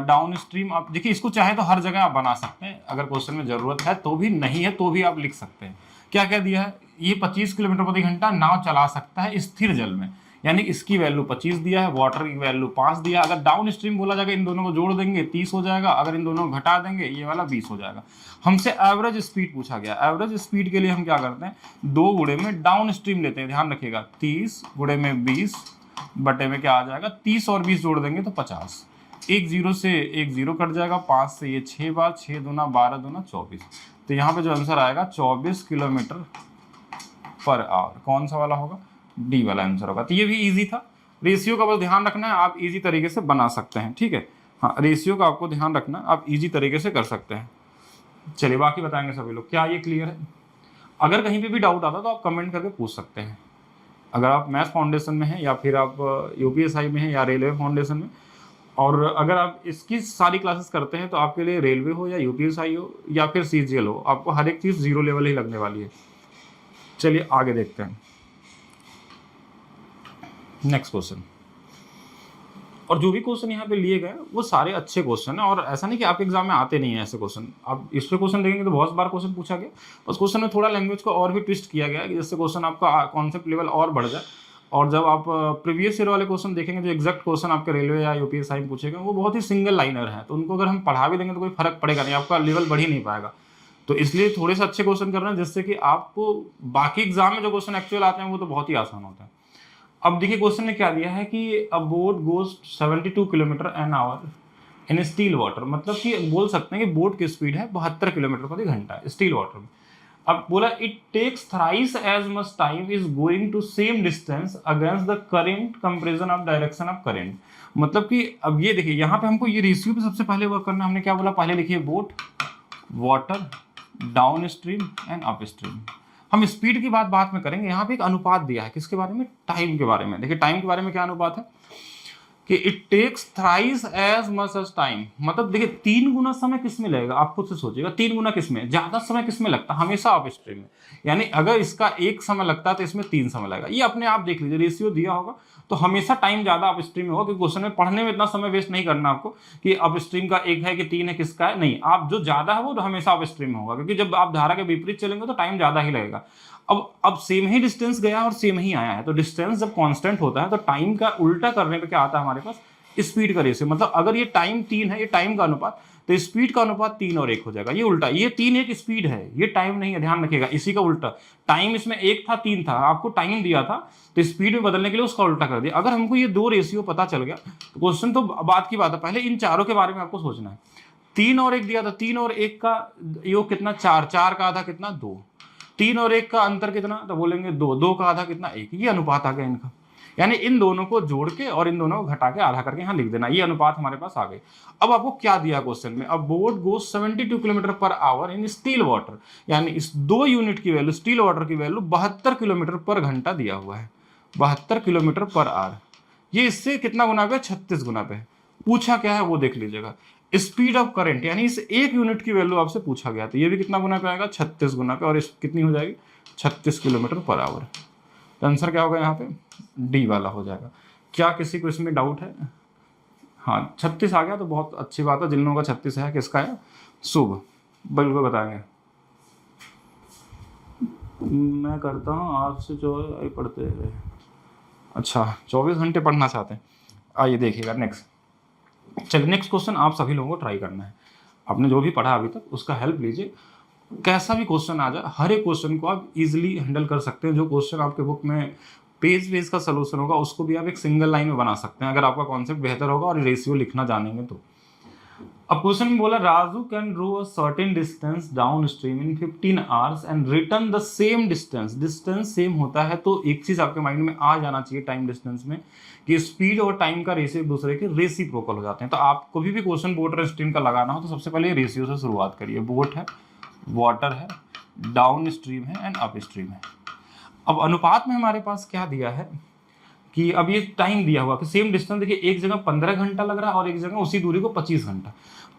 डाउन स्ट्रीम। आप देखिए इसको चाहे तो हर जगह आप बना सकते हैं, अगर क्वेश्चन में जरूरत है तो भी, नहीं है तो भी आप लिख सकते हैं। क्या क्या दिया है, ये 25 किलोमीटर प्रति घंटा नाव चला सकता है स्थिर जल में, यानी इसकी वैल्यू 25 दिया है, वाटर की वैल्यू 5 दिया। अगर डाउन स्ट्रीम बोला जाएगा, इन दोनों को जोड़ देंगे 30 हो जाएगा, अगर इन दोनों को घटा देंगे ये वाला 20 हो जाएगा। हमसे एवरेज स्पीड पूछा गया। एवरेज स्पीड के लिए हम क्या करते हैं, 2 गुणे में डाउन स्ट्रीम लेते हैं, ध्यान रखिएगा 30 गुणे में 20 बटे में क्या आ जाएगा, 30 और 20 जोड़ देंगे तो 50। एक जीरो से एक जीरो कट जाएगा, 5 से ये 6 बार, 6 दूना 12 दूना 24। तो यहाँ पे जो आंसर आएगा 24 किलोमीटर पर आवर, कौन सा वाला होगा, डी वाला आंसर होगा। तो ये भी इजी था। रेशियो का बस ध्यान रखना है, आप इजी तरीके से बना सकते हैं, ठीक है। हाँ, रेशियो का आपको ध्यान रखना, आप इजी तरीके से कर सकते हैं। चलिए बाकी बताएंगे सभी लोग। क्या ये क्लियर है? अगर कहीं पे भी डाउट आता तो आप कमेंट करके पूछ सकते हैं। अगर आप मैथ्स फाउंडेशन में हैं या फिर आप यूपीएसआई में हैं या रेलवे फाउंडेशन में, और अगर आप इसकी सारी क्लासेस करते हैं तो आपके लिए रेलवे हो या यूपीएसआई हो या फिर सीजीएल हो, आपको हर एक चीज़ 0 लेवल ही लगने वाली है। चलिए आगे देखते हैं नेक्स्ट क्वेश्चन। और जो भी क्वेश्चन यहाँ पे लिए गए वो सारे अच्छे क्वेश्चन हैं, और ऐसा नहीं कि आपके एग्जाम में आते नहीं है ऐसे क्वेश्चन। आप इस पे क्वेश्चन देखेंगे तो बहुत बार क्वेश्चन पूछा गया, बस क्वेश्चन में थोड़ा लैंग्वेज को और भी ट्विस्ट किया गया है जिससे क्वेश्चन आपका कॉन्सेप्ट लेवल और बढ़ जाए। और जब आप प्रीवियस ईयर वाले क्वेश्चन देखेंगे, जो एग्जैक्ट क्वेश्चन आपके रेलवे या यूपीएसआई में पूछे गए वो बहुत ही सिंगल लाइनर है, तो उनको अगर हम पढ़ा भी देंगे तो कोई फर्क पड़ेगा नहीं, आपका लेवल बढ़ ही नहीं पाएगा। तो इसलिए थोड़े से अच्छे क्वेश्चन करना है जिससे कि आपको बाकी एग्जाम में जो क्वेश्चन एक्चुअल आते हैं वो तो बहुत ही आसान होता है। अब देखिए क्वेश्चन ने क्या दिया है कि अ boat goes 72 kilometre an hour in still water, मतलब कि बोल सकते हैं कि बोट की स्पीड है 72 किलोमीटर प्रति घंटा स्टील वाटर में। अब बोला it takes thrice as much time is going to same distance against the current comparison of direction of current. मतलब कि अब ये देखिए यहाँ पे हमको ये रेशियो पे सबसे पहले वर्क करना है। हमने क्या बोला, पहले लिखिए boat, water, downstream and up stream. हम स्पीड की बात बाद में करेंगे। यहाँ पे एक अनुपात दिया है किसके बारे में, टाइम के बारे में। देखिए टाइम के बारे में क्या अनुपात है कि it takes thrice as much as time, मतलब देखिए 3 गुना समय किस में लगेगा, आप खुद से सोचिएगा 3 गुना किस में, ज्यादा समय किस में लगता है, हमेशा अप स्ट्रीम में। यानी अगर इसका 1 समय लगता है तो इसमें 3 समय लगेगा। ये अपने आप देख लीजिए, रेशियो दिया होगा तो हमेशा टाइम ज्यादा अप स्ट्रीम में होगा, क्योंकि क्वेश्चन में पढ़ने में इतना समय वेस्ट नहीं करना आपको कि अप स्ट्रीम का 1 है कि 3 है किसका है, नहीं, आप जो ज्यादा है वो तो हमेशा अप स्ट्रीम में होगा, क्योंकि जब आप धारा के विपरीत चलेंगे तो टाइम ज्यादा ही लगेगा। अब सेम ही डिस्टेंस गया और सेम ही आया है, तो डिस्टेंस जब कांस्टेंट होता है तो टाइम का उल्टा करने पे क्या आता है हमारे पास, स्पीड का रेशियो। मतलब अगर ये टाइम 3 है, ये टाइम का अनुपात, तो स्पीड का अनुपात 3 और 1 हो जाएगा। ये उल्टा, ये 3 1 स्पीड है, ये टाइम नहीं है, ध्यान रखिएगा। इसी का उल्टा, टाइम इसमें 1 था 3 था, आपको टाइम दिया था तो स्पीड में बदलने के लिए उसका उल्टा कर दिया। अगर हमको ये 2 रेशियो पता चल गया तो क्वेश्चन तो बात की बात है, पहले इन चारों के बारे में आपको सोचना है। 3 और 1 दिया था, 3 और 1 का योग कितना, 4, 4 का आधा कितना, 2, 3 और 1 का अंतर कितना, तो बोलेंगे 2, 2 का आधा कितना, 1। ये अनुपात आ गया इनका, यानी इन दोनों को जोड़ के और इन दोनों को घटा के आधा करके यहाँ लिख देना। ये अनुपात हमारे पास आ गए। अब आपको क्या दिया क्वेश्चन में, अब boat goes 72 kilometre per hour in still water, यानी इस 2 यूनिट की वैल्यू, स्टील वाटर की वैल्यू 72 किलोमीटर पर घंटा दिया हुआ है, 72 किलोमीटर पर आवर। ये इससे कितना गुना पे, 36 गुना पे। पूछा क्या है वो देख लीजिएगा, स्पीड ऑफ करंट, यानी इस 1 यूनिट की वैल्यू आपसे पूछा गया था, ये भी कितना गुना पे आएगा, 36 गुना पे, और इस कितनी हो जाएगी, 36 किलोमीटर पर आवर। तो आंसर क्या होगा यहाँ पे, डी वाला हो जाएगा। क्या किसी को इसमें डाउट है? हाँ 36 आ गया तो बहुत अच्छी बात है। जिन लोगों का 36 है, किसका है? शुभ, बिल्कुल बताएंगे। मैं करता हूँ आज से जो है पढ़ते रहे। अच्छा 24 घंटे पढ़ना चाहते हैं। आइए देखिएगा नेक्स्ट। चलिए नेक्स्ट क्वेश्चन आप सभी लोगों को ट्राई करना है। आपने जो भी पढ़ा अभी तक उसका हेल्प लीजिए। कैसा भी क्वेश्चन आ जाए, हर एक क्वेश्चन को आप इजीली हैंडल कर सकते हैं। जो क्वेश्चन आपके बुक में पेज का सोल्यूशन होगा उसको भी आप एक सिंगल लाइन में बना सकते हैं, अगर आपका कॉन्सेप्ट बेहतर होगा और रेशियो लिखना जानेंगे तो। अब क्वेश्चन में बोला Raju can row a certain distance downstream in 15 hours and return the same distance. Distance same होता है तो एक चीज आपके माइंड में आ जाना चाहिए टाइम डिस्टेंस में, कि स्पीड और टाइम का रेशियो एक दूसरे के रेसिप्रोकल हो जाते हैं। तो आप कभी भी क्वेश्चन बोट और स्ट्रीम का लगाना हो तो सबसे पहले रेशियो से शुरुआत करिए। बोट है, वाटर है, डाउन स्ट्रीम है एंड अप स्ट्रीम है। अब अनुपात में हमारे पास क्या दिया है कि अब ये टाइम दिया हुआ कि सेम डिस्टेंस, देखिए एक जगह 15 घंटा लग रहा है और एक जगह उसी दूरी को 25 घंटा।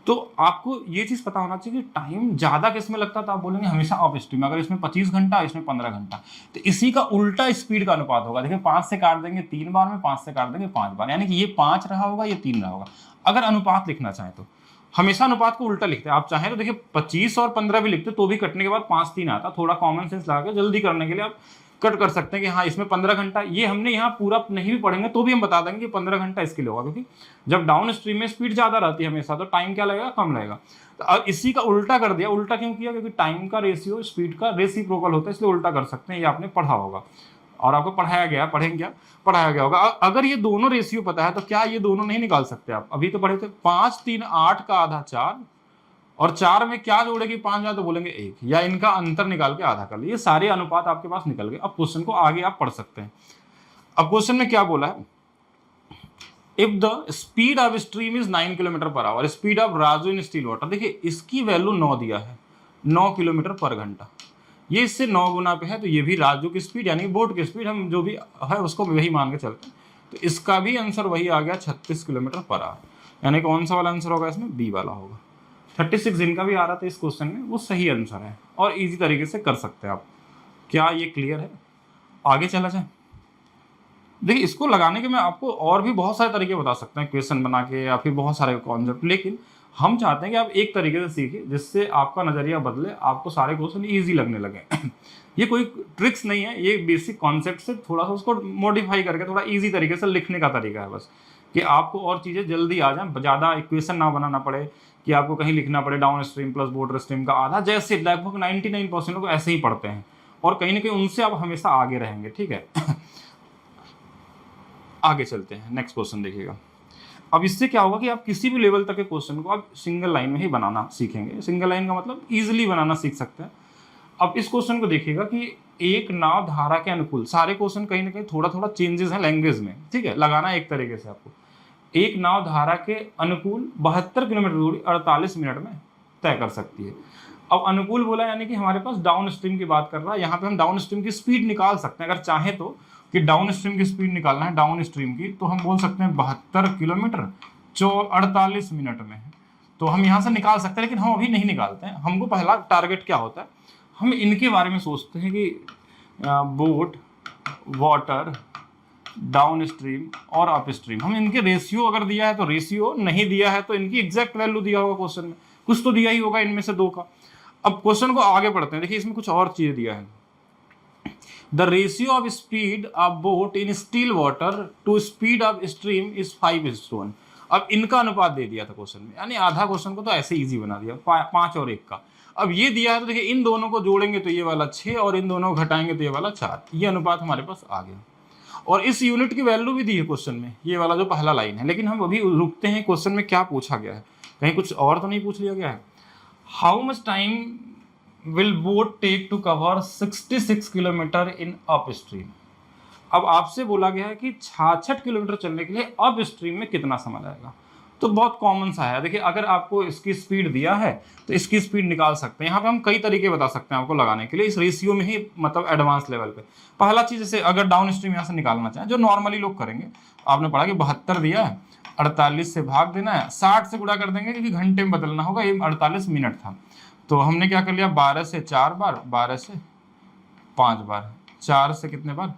तो आपको ये चीज पता होना चाहिए कि टाइम ज्यादा किस में लगता है, तो आप बोलेंगे हमेशा अप स्ट्रीम। अगर इसमें 25 घंटा इसमें 15 घंटा, तो इसी का उल्टा स्पीड का अनुपात होगा। देखिए 5 से काट देंगे 3 बार में, 5 से काट देंगे 5 बार, यानी कि ये 5 रहा होगा, ये 3 रहा होगा। अगर अनुपात लिखना चाहें तो हमेशा अनुपात को उल्टा लिखते हैं। आप चाहें तो देखिए 25 और 15 भी लिखते तो भी कटने के बाद 5 3 आता। थोड़ा कॉमन सेंस लगा के जल्दी करने के लिए आप कट कर सकते हैं कि हाँ इसमें 15 घंटा। ये हमने यहाँ पूरा नहीं भी पढ़ेंगे तो भी हम बता देंगे कि 15 घंटा इसके लिए होगा, क्योंकि जब डाउन स्ट्रीम में स्पीड ज्यादा रहती है हमेशा, तो टाइम क्या लगेगा? कम लगेगा। तो अब इसी का उल्टा कर दिया। उल्टा क्यों किया? क्योंकि टाइम का रेशियो स्पीड का रेसिप्रोकल होता है, इसलिए उल्टा कर सकते हैं। ये आपने पढ़ा होगा और आपको पढ़ाया गया, पढ़ेंगे क्या? पढ़ाया गया होगा। अगर ये दोनों रेशियो पता है तो क्या ये दोनों नहीं निकाल सकते आप? अभी तो पढ़े थे 5 3 8 का आधा 4, और 4 में क्या जोड़ेगी 5 में, तो बोलेंगे 1, या इनका अंतर निकाल के आधा कर लिए। ये सारे अनुपात आपके पास निकल गए। अब क्वेश्चन को आगे आप पढ़ सकते हैं। अब क्वेश्चन में क्या बोला है? If the speed of stream is 9 kilometre per our, speed of Raju in still water. देखिए इसकी वैल्यू 9 दिया है, 9 किलोमीटर पर घंटा। ये इससे 9 गुना पे है, तो ये भी राजू की स्पीड यानी बोट की स्पीड, हम जो भी है उसको वही मान के चलते हैं। तो इसका भी आंसर वही आ गया 36 किलोमीटर पर आवर। यानी कौन सा वाला आंसर होगा इसमें? बी वाला होगा। 36 जिनका भी आ रहा था इस क्वेश्चन में वो सही आंसर है और इजी तरीके से कर सकते हैं आप। क्या ये क्लियर है? आगे चला जाए। देखिए इसको लगाने के मैं आपको और भी बहुत सारे तरीके बता सकते हैं, क्वेश्चन बना के या फिर बहुत सारे कॉन्सेप्ट, लेकिन हम चाहते हैं कि आप एक तरीके से सीखिए जिससे आपका नजरिया बदले, आपको सारे क्वेश्चन ईजी लगने लगे। ये कोई ट्रिक्स नहीं है, ये बेसिक कॉन्सेप्ट से थोड़ा सा उसको मॉडिफाई करके थोड़ा ईजी तरीके से लिखने का तरीका है बस, कि आपको और चीज़ें जल्दी आ जाएं, ज़्यादा इक्वेशन ना बनाना पड़े कि आपको कहीं लिखना पड़े down stream plus boat stream का आधा। जैसे लगभग 99% लोग ऐसे ही पढ़ते हैं और कहीं ना कहीं उनसे आप हमेशा आगे रहेंगे। ठीक है, आगे चलते हैं। नेक्स्ट क्वेश्चन देखिएगा। अब इससे क्या होगा कि आप किसी भी लेवल तक के क्वेश्चन को आप सिंगल लाइन में ही बनाना सीखेंगे। सिंगल लाइन का मतलब इजीली बनाना सीख सकते हैं। अब इस क्वेश्चन को देखिएगा कि एक नाव धारा के अनुकूल, सारे क्वेश्चन कहीं ना कहीं थोड़ा थोड़ा चेंजेस हैं लैंग्वेज में, ठीक है, लगाना एक तरीके से आपको। एक नाव धारा के अनुकूल 72 किलोमीटर दूरी 48 मिनट में तय कर सकती है। अब अनुकूल बोला यानी कि हमारे पास डाउन स्ट्रीम की बात कर रहा है। यहाँ पे हम डाउन स्ट्रीम की स्पीड निकाल सकते हैं अगर चाहें तो, कि डाउन स्ट्रीम की स्पीड निकालना है डाउन स्ट्रीम की, तो हम बोल सकते हैं 72 किलोमीटर 48 मिनट में। तो हम यहाँ से निकाल सकते हैं, लेकिन हम अभी नहीं निकालते हैं। हमको पहला टारगेट क्या होता है, हम इनके बारे में सोचते हैं कि बोट, वाटर, डाउन स्ट्रीम और अप स्ट्रीम, हम इनके रेशियो अगर दिया है तो रेशियो, नहीं दिया है तो इनकी एग्जैक्ट वैल्यू दिया होगा क्वेश्चन में, कुछ तो दिया ही होगा इनमें से दो का। अब क्वेश्चन को आगे बढ़ते हैं। देखिए इसमें कुछ और चीजें दिया है। The ratio of speed of boat in still water to speed of stream is 5:1। अब इनका अनुपात दे दिया था क्वेश्चन में, यानी आधा क्वेश्चन को तो ऐसे इजी बना दिया, 5 और 1 का। अब ये दिया है तो देखिए इन दोनों को जोड़ेंगे तो ये वाला 6 और इन दोनों को घटाएंगे तो ये वाला 4। ये अनुपात हमारे पास आ गया और इस यूनिट की वैल्यू भी दी है क्वेश्चन में, ये वाला जो पहला लाइन है। लेकिन हम अभी रुकते हैं क्वेश्चन में क्या पूछा गया है, कहीं कुछ और तो नहीं पूछ लिया गया है। How much time will boat take to cover 66 kilometre in upstream. अब आपसे बोला गया है कि 66 किलोमीटर चलने के लिए अप स्ट्रीम में कितना समय लगेगा। तो बहुत कॉमन सा है। देखिए अगर आपको इसकी स्पीड दिया है तो इसकी स्पीड निकाल सकते हैं। यहाँ पे हम कई तरीके बता सकते हैं आपको लगाने के लिए, इस रेशियो में ही, मतलब एडवांस लेवल पे। पहला चीज जैसे अगर डाउन स्ट्रीम यहाँ से निकालना चाहें, जो नॉर्मली लोग करेंगे, आपने पढ़ा कि 72 दिया है, 48 से भाग देना है, 60 से गुणा कर देंगे क्योंकि घंटे में बदलना होगा, ये 48 मिनट था। तो हमने क्या कर लिया, 12 से 4 बार, 12 से 5 बार, 4 से कितने बार,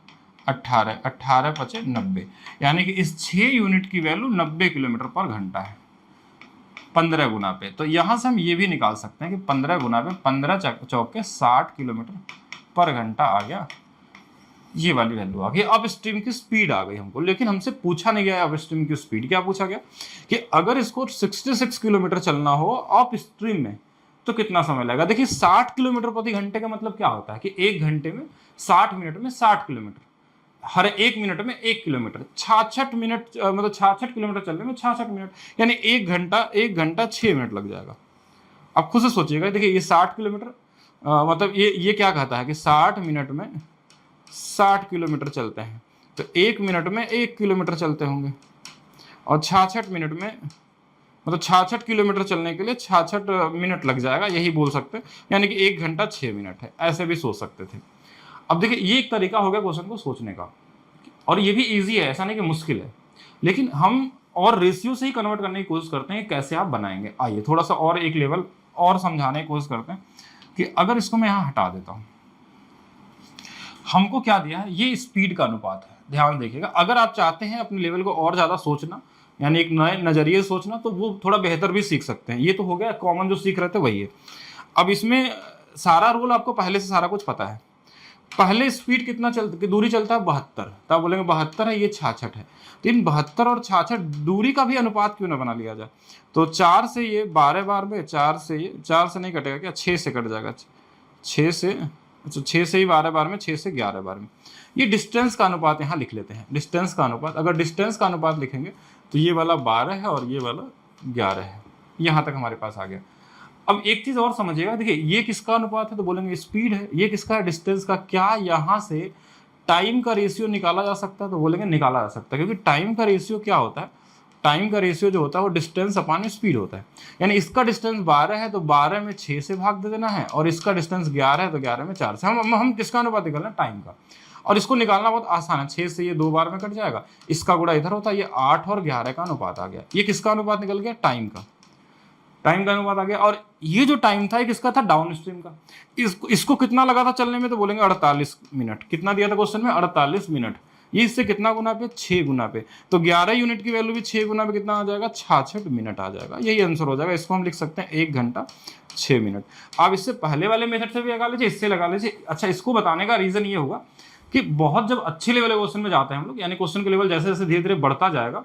18, 18 पचे 90, यानी कि इस 6 यूनिट की वैल्यू 90 किलोमीटर पर घंटा है 15 गुना पे। तो यहाँ से हम ये भी निकाल सकते हैं कि 15 गुना पे 15 चौके 60 किलोमीटर पर घंटा आ गया, ये वाली वैल्यू आ गई। अप स्ट्रीम की स्पीड आ गई हमको, लेकिन हमसे पूछा नहीं गया अप स्ट्रीम की स्पीड। क्या पूछा गया कि अगर इसको 66 किलोमीटर चलना हो अप स्ट्रीम में तो कितना समय लगेगा। देखिए 60 किलोमीटर प्रति घंटे का मतलब क्या होता है कि 1 घंटे में 60 मिनट में 60 किलोमीटर, हर 1 मिनट में 1 किलोमीटर, 66 मिनट मतलब 66 किलोमीटर चलने में 66 मिनट, यानी 1 घंटा 6 मिनट लग जाएगा। अब खुद से सोचिएगा, देखिए ये 60 किलोमीटर मतलब ये क्या कहता है कि 60 मिनट में 60 किलोमीटर चलते हैं, तो 1 मिनट में 1 किलोमीटर चलते होंगे, और 66 मिनट में मतलब 66 किलोमीटर चलने के लिए 66 मिनट लग जाएगा, यही बोल सकते हैं, यानी कि 1 घंटा 6 मिनट है, ऐसे भी सोच सकते थे। अब देखिए ये एक तरीका हो गया क्वेश्चन को सोचने का, और ये भी इजी है, ऐसा नहीं कि मुश्किल है, लेकिन हम और रेशियो से ही कन्वर्ट करने की कोशिश करते हैं कि कैसे आप बनाएंगे। आइए थोड़ा सा और एक लेवल और समझाने की कोशिश करते हैं कि अगर इसको मैं यहाँ हटा देता हूँ, हमको क्या दिया है, ये स्पीड का अनुपात है। ध्यान देखिएगा, अगर आप चाहते हैं अपने लेवल को और ज़्यादा सोचना, यानी एक नए नज़रिए से सोचना, तो वो थोड़ा बेहतर भी सीख सकते हैं। ये तो हो गया कॉमन जो सीख रहे थे वही है। अब इसमें सारा रूल आपको पहले से सारा कुछ पता है। पहले स्पीड कितना दूरी चलता है 72, तो आप बोलेंगे 72 है, ये 66 है, तो इन 72 और 66 दूरी का भी अनुपात क्यों ना बना लिया जाए। तो 4 से ये 12 बार में, 4 से ये 4 से नहीं कटेगा क्या, 6 से कट जाएगा, 6 से, अच्छा 6 से ही 12 बार में, 6 से 11 बार में। ये डिस्टेंस का अनुपात यहाँ लिख लेते हैं, डिस्टेंस का अनुपात। अगर डिस्टेंस का अनुपात लिखेंगे तो ये वाला 12 है और ये वाला 11 है, यहाँ तक हमारे पास आ गया। अब एक चीज़ और समझिएगा, देखिए ये किसका अनुपात है, तो बोलेंगे स्पीड है। ये किसका है, डिस्टेंस का। क्या यहाँ से टाइम का रेशियो निकाला जा सकता है, तो बोलेंगे निकाला जा सकता है, क्योंकि टाइम का रेशियो क्या होता है, टाइम का रेशियो जो होता है वो डिस्टेंस अपॉन स्पीड होता है। यानी इसका डिस्टेंस 12 है तो 12 में 6 से भाग दे देना है, और इसका डिस्टेंस 11 है तो 11 में 4 से। हम किसका अनुपात निकालना है, टाइम का। और इसको निकालना बहुत आसान है, 6 से ये 2 बार में कट जाएगा, इसका गुणा इधर होता है, ये 8 और 11 का अनुपात आ गया। ये किसका अनुपात निकल गया, टाइम का। टाइम का अनुपात आ गया। और ये जो टाइम था ये किसका था, डाउन स्ट्रीम का। इसको कितना लगा था चलने में, तो बोलेंगे 48 मिनट। कितना दिया था क्वेश्चन में, 48 मिनट। ये इससे कितना गुना पे, 6 गुना पे। तो 11 यूनिट की वैल्यू भी 6 गुना पे कितना आ जाएगा, 66 मिनट आ जाएगा। यही आंसर हो जाएगा। इसको हम लिख सकते हैं 1 घंटा 6 मिनट। आप इससे पहले वाले मेथड से भी लगा लीजिए, इससे लगा लीजिए। अच्छा, इसको बताने का रीजन ये होगा कि बहुत जब अच्छे लेवल के क्वेश्चन में जाते हैं हम लोग, यानी क्वेश्चन का लेवल जैसे जैसे धीरे धीरे बढ़ता जाएगा,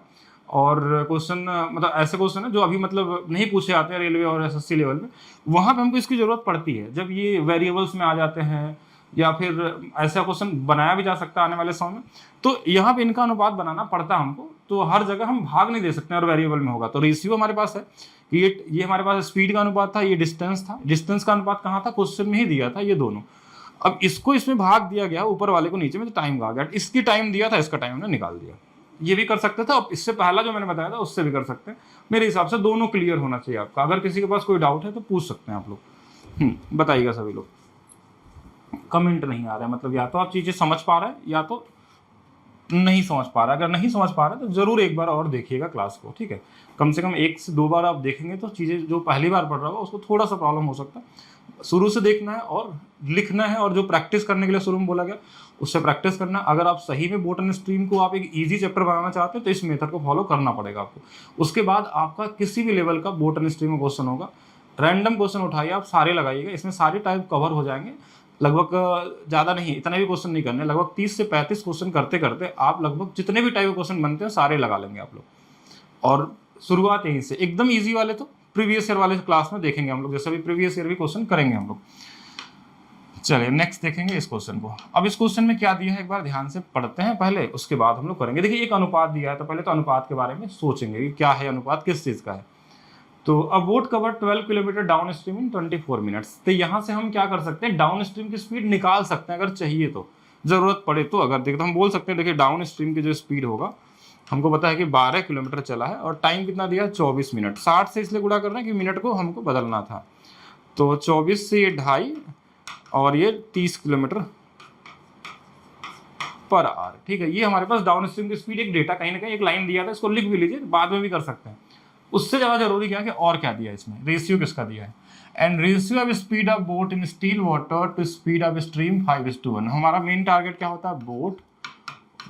और क्वेश्चन मतलब ऐसे क्वेश्चन है जो अभी मतलब नहीं पूछे जाते हैं रेलवे और एसएससी लेवल में, वहाँ पे हमको इसकी ज़रूरत पड़ती है। जब ये वेरिएबल्स में आ जाते हैं, या फिर ऐसा क्वेश्चन बनाया भी जा सकता है आने वाले समय में, तो यहाँ पे इनका अनुपात बनाना पड़ता है हमको। तो हर जगह हम भाग नहीं दे सकते हैं, और वेरिएबल में होगा। तो रेशियो हमारे पास है कि ये हमारे पास स्पीड का अनुपात था, ये डिस्टेंस था। डिस्टेंस का अनुपात कहाँ था, क्वेश्चन में ही दिया था, ये दोनों। अब इसको इसमें भाग दिया गया, ऊपर वाले को नीचे में, तो टाइम का आ गया। इसकी टाइम दिया था, इसका टाइम हमने निकाल दिया। ये भी कर सकते थे, और इससे पहला जो मैंने बताया था उससे भी कर सकते हैं। मेरे हिसाब से दोनों क्लियर होना चाहिए आपका। अगर किसी के पास कोई डाउट है तो पूछ सकते हैं आप लोग। बताइएगा सभी लोग। कमेंट नहीं आ रहा है, मतलब या तो आप चीज़ें समझ पा रहे हैं या तो नहीं समझ पा रहा है। अगर नहीं समझ पा रहे तो ज़रूर एक बार और देखिएगा क्लास को, ठीक है। कम से कम 1 से 2 बार आप देखेंगे तो चीज़ें, जो पहली बार पढ़ रहा होगा उसको थोड़ा सा प्रॉब्लम हो सकता है। शुरू से देखना है और लिखना है, और जो प्रैक्टिस करने के लिए शुरू में बोला गया उससे प्रैक्टिस करना। अगर आप सही में बोटन स्ट्रीम को आप एक इजी चैप्टर बनाना चाहते हैं तो इस मेथड को फॉलो करना पड़ेगा आपको। उसके बाद आपका किसी भी लेवल का बोटन स्ट्रीम में क्वेश्चन होगा, रैंडम क्वेश्चन उठाइए, आप सारे लगाइएगा, इसमें सारे टाइप कवर हो जाएंगे। लगभग ज़्यादा नहीं, इतने भी क्वेश्चन नहीं करने, लगभग 30 से 35 क्वेश्चन करते करते आप लगभग जितने भी टाइप के क्वेश्चन बनते हैं सारे लगा लेंगे आप लोग। और शुरुआत यहीं से, एकदम ईजी वाले तो प्रीवियस ईयर वाले क्लास में देखेंगे हम लोग, जैसे भी प्रीवियस ईयर भी क्वेश्चन करेंगे हम लोग। चलिए नेक्स्ट देखेंगे इस क्वेश्चन को। अब इस क्वेश्चन में क्या दिया है एक बार ध्यान से पढ़ते हैं पहले, उसके बाद हम लोग करेंगे। देखिए एक अनुपात दिया है, तो पहले तो अनुपात के बारे में सोचेंगे कि क्या है अनुपात, किस चीज़ का है। तो अ boat cover 12 kilometre downstream इन 24 मिनट्स। तो यहाँ से हम क्या कर सकते हैं, डाउन स्ट्रीम की स्पीड निकाल सकते हैं अगर चाहिए तो, ज़रूरत पड़े तो। अगर देखते तो हम बोल सकते हैं, देखिए डाउन स्ट्रीम की जो स्पीड होगा, हमको पता है कि 12 किलोमीटर चला है, और टाइम कितना दिया है 24 मिनट। 60 से इसलिए गुणा कर रहे हैं कि मिनट को हमको बदलना था। तो 24 से ये 2.5 और ये 30 किलोमीटर पर आवर, ठीक है। ये हमारे पास डाउन स्ट्रीम की स्पीड, एक डेटा कहीं ना कहीं एक लाइन दिया था, इसको लिख भी लीजिए, बाद में भी कर सकते हैं। उससे ज़्यादा जरूरी क्या है कि और क्या दिया है इसमें, रेशियो किसका दिया है। And ratio of speed of boat in still water to speed of stream 5:1। हमारा मेन टारगेट क्या होता है, boat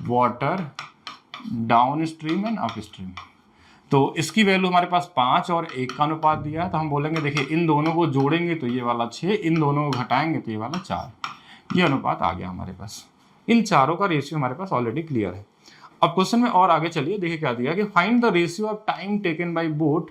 water downstream and upstream. तो इसकी वैल्यू हमारे पास 5 और 1 का अनुपात दिया है, तो हम बोलेंगे देखिए इन दोनों को जोड़ेंगे तो ये वाला 6, इन दोनों को घटाएंगे तो ये वाला 4। ये अनुपात आ गया हमारे पास। इन चारों का रेशियो हमारे पास ऑलरेडी क्लियर है। अब क्वेश्चन में और आगे चलिए, देखिए क्या दिया कि find the ratio of time taken by boat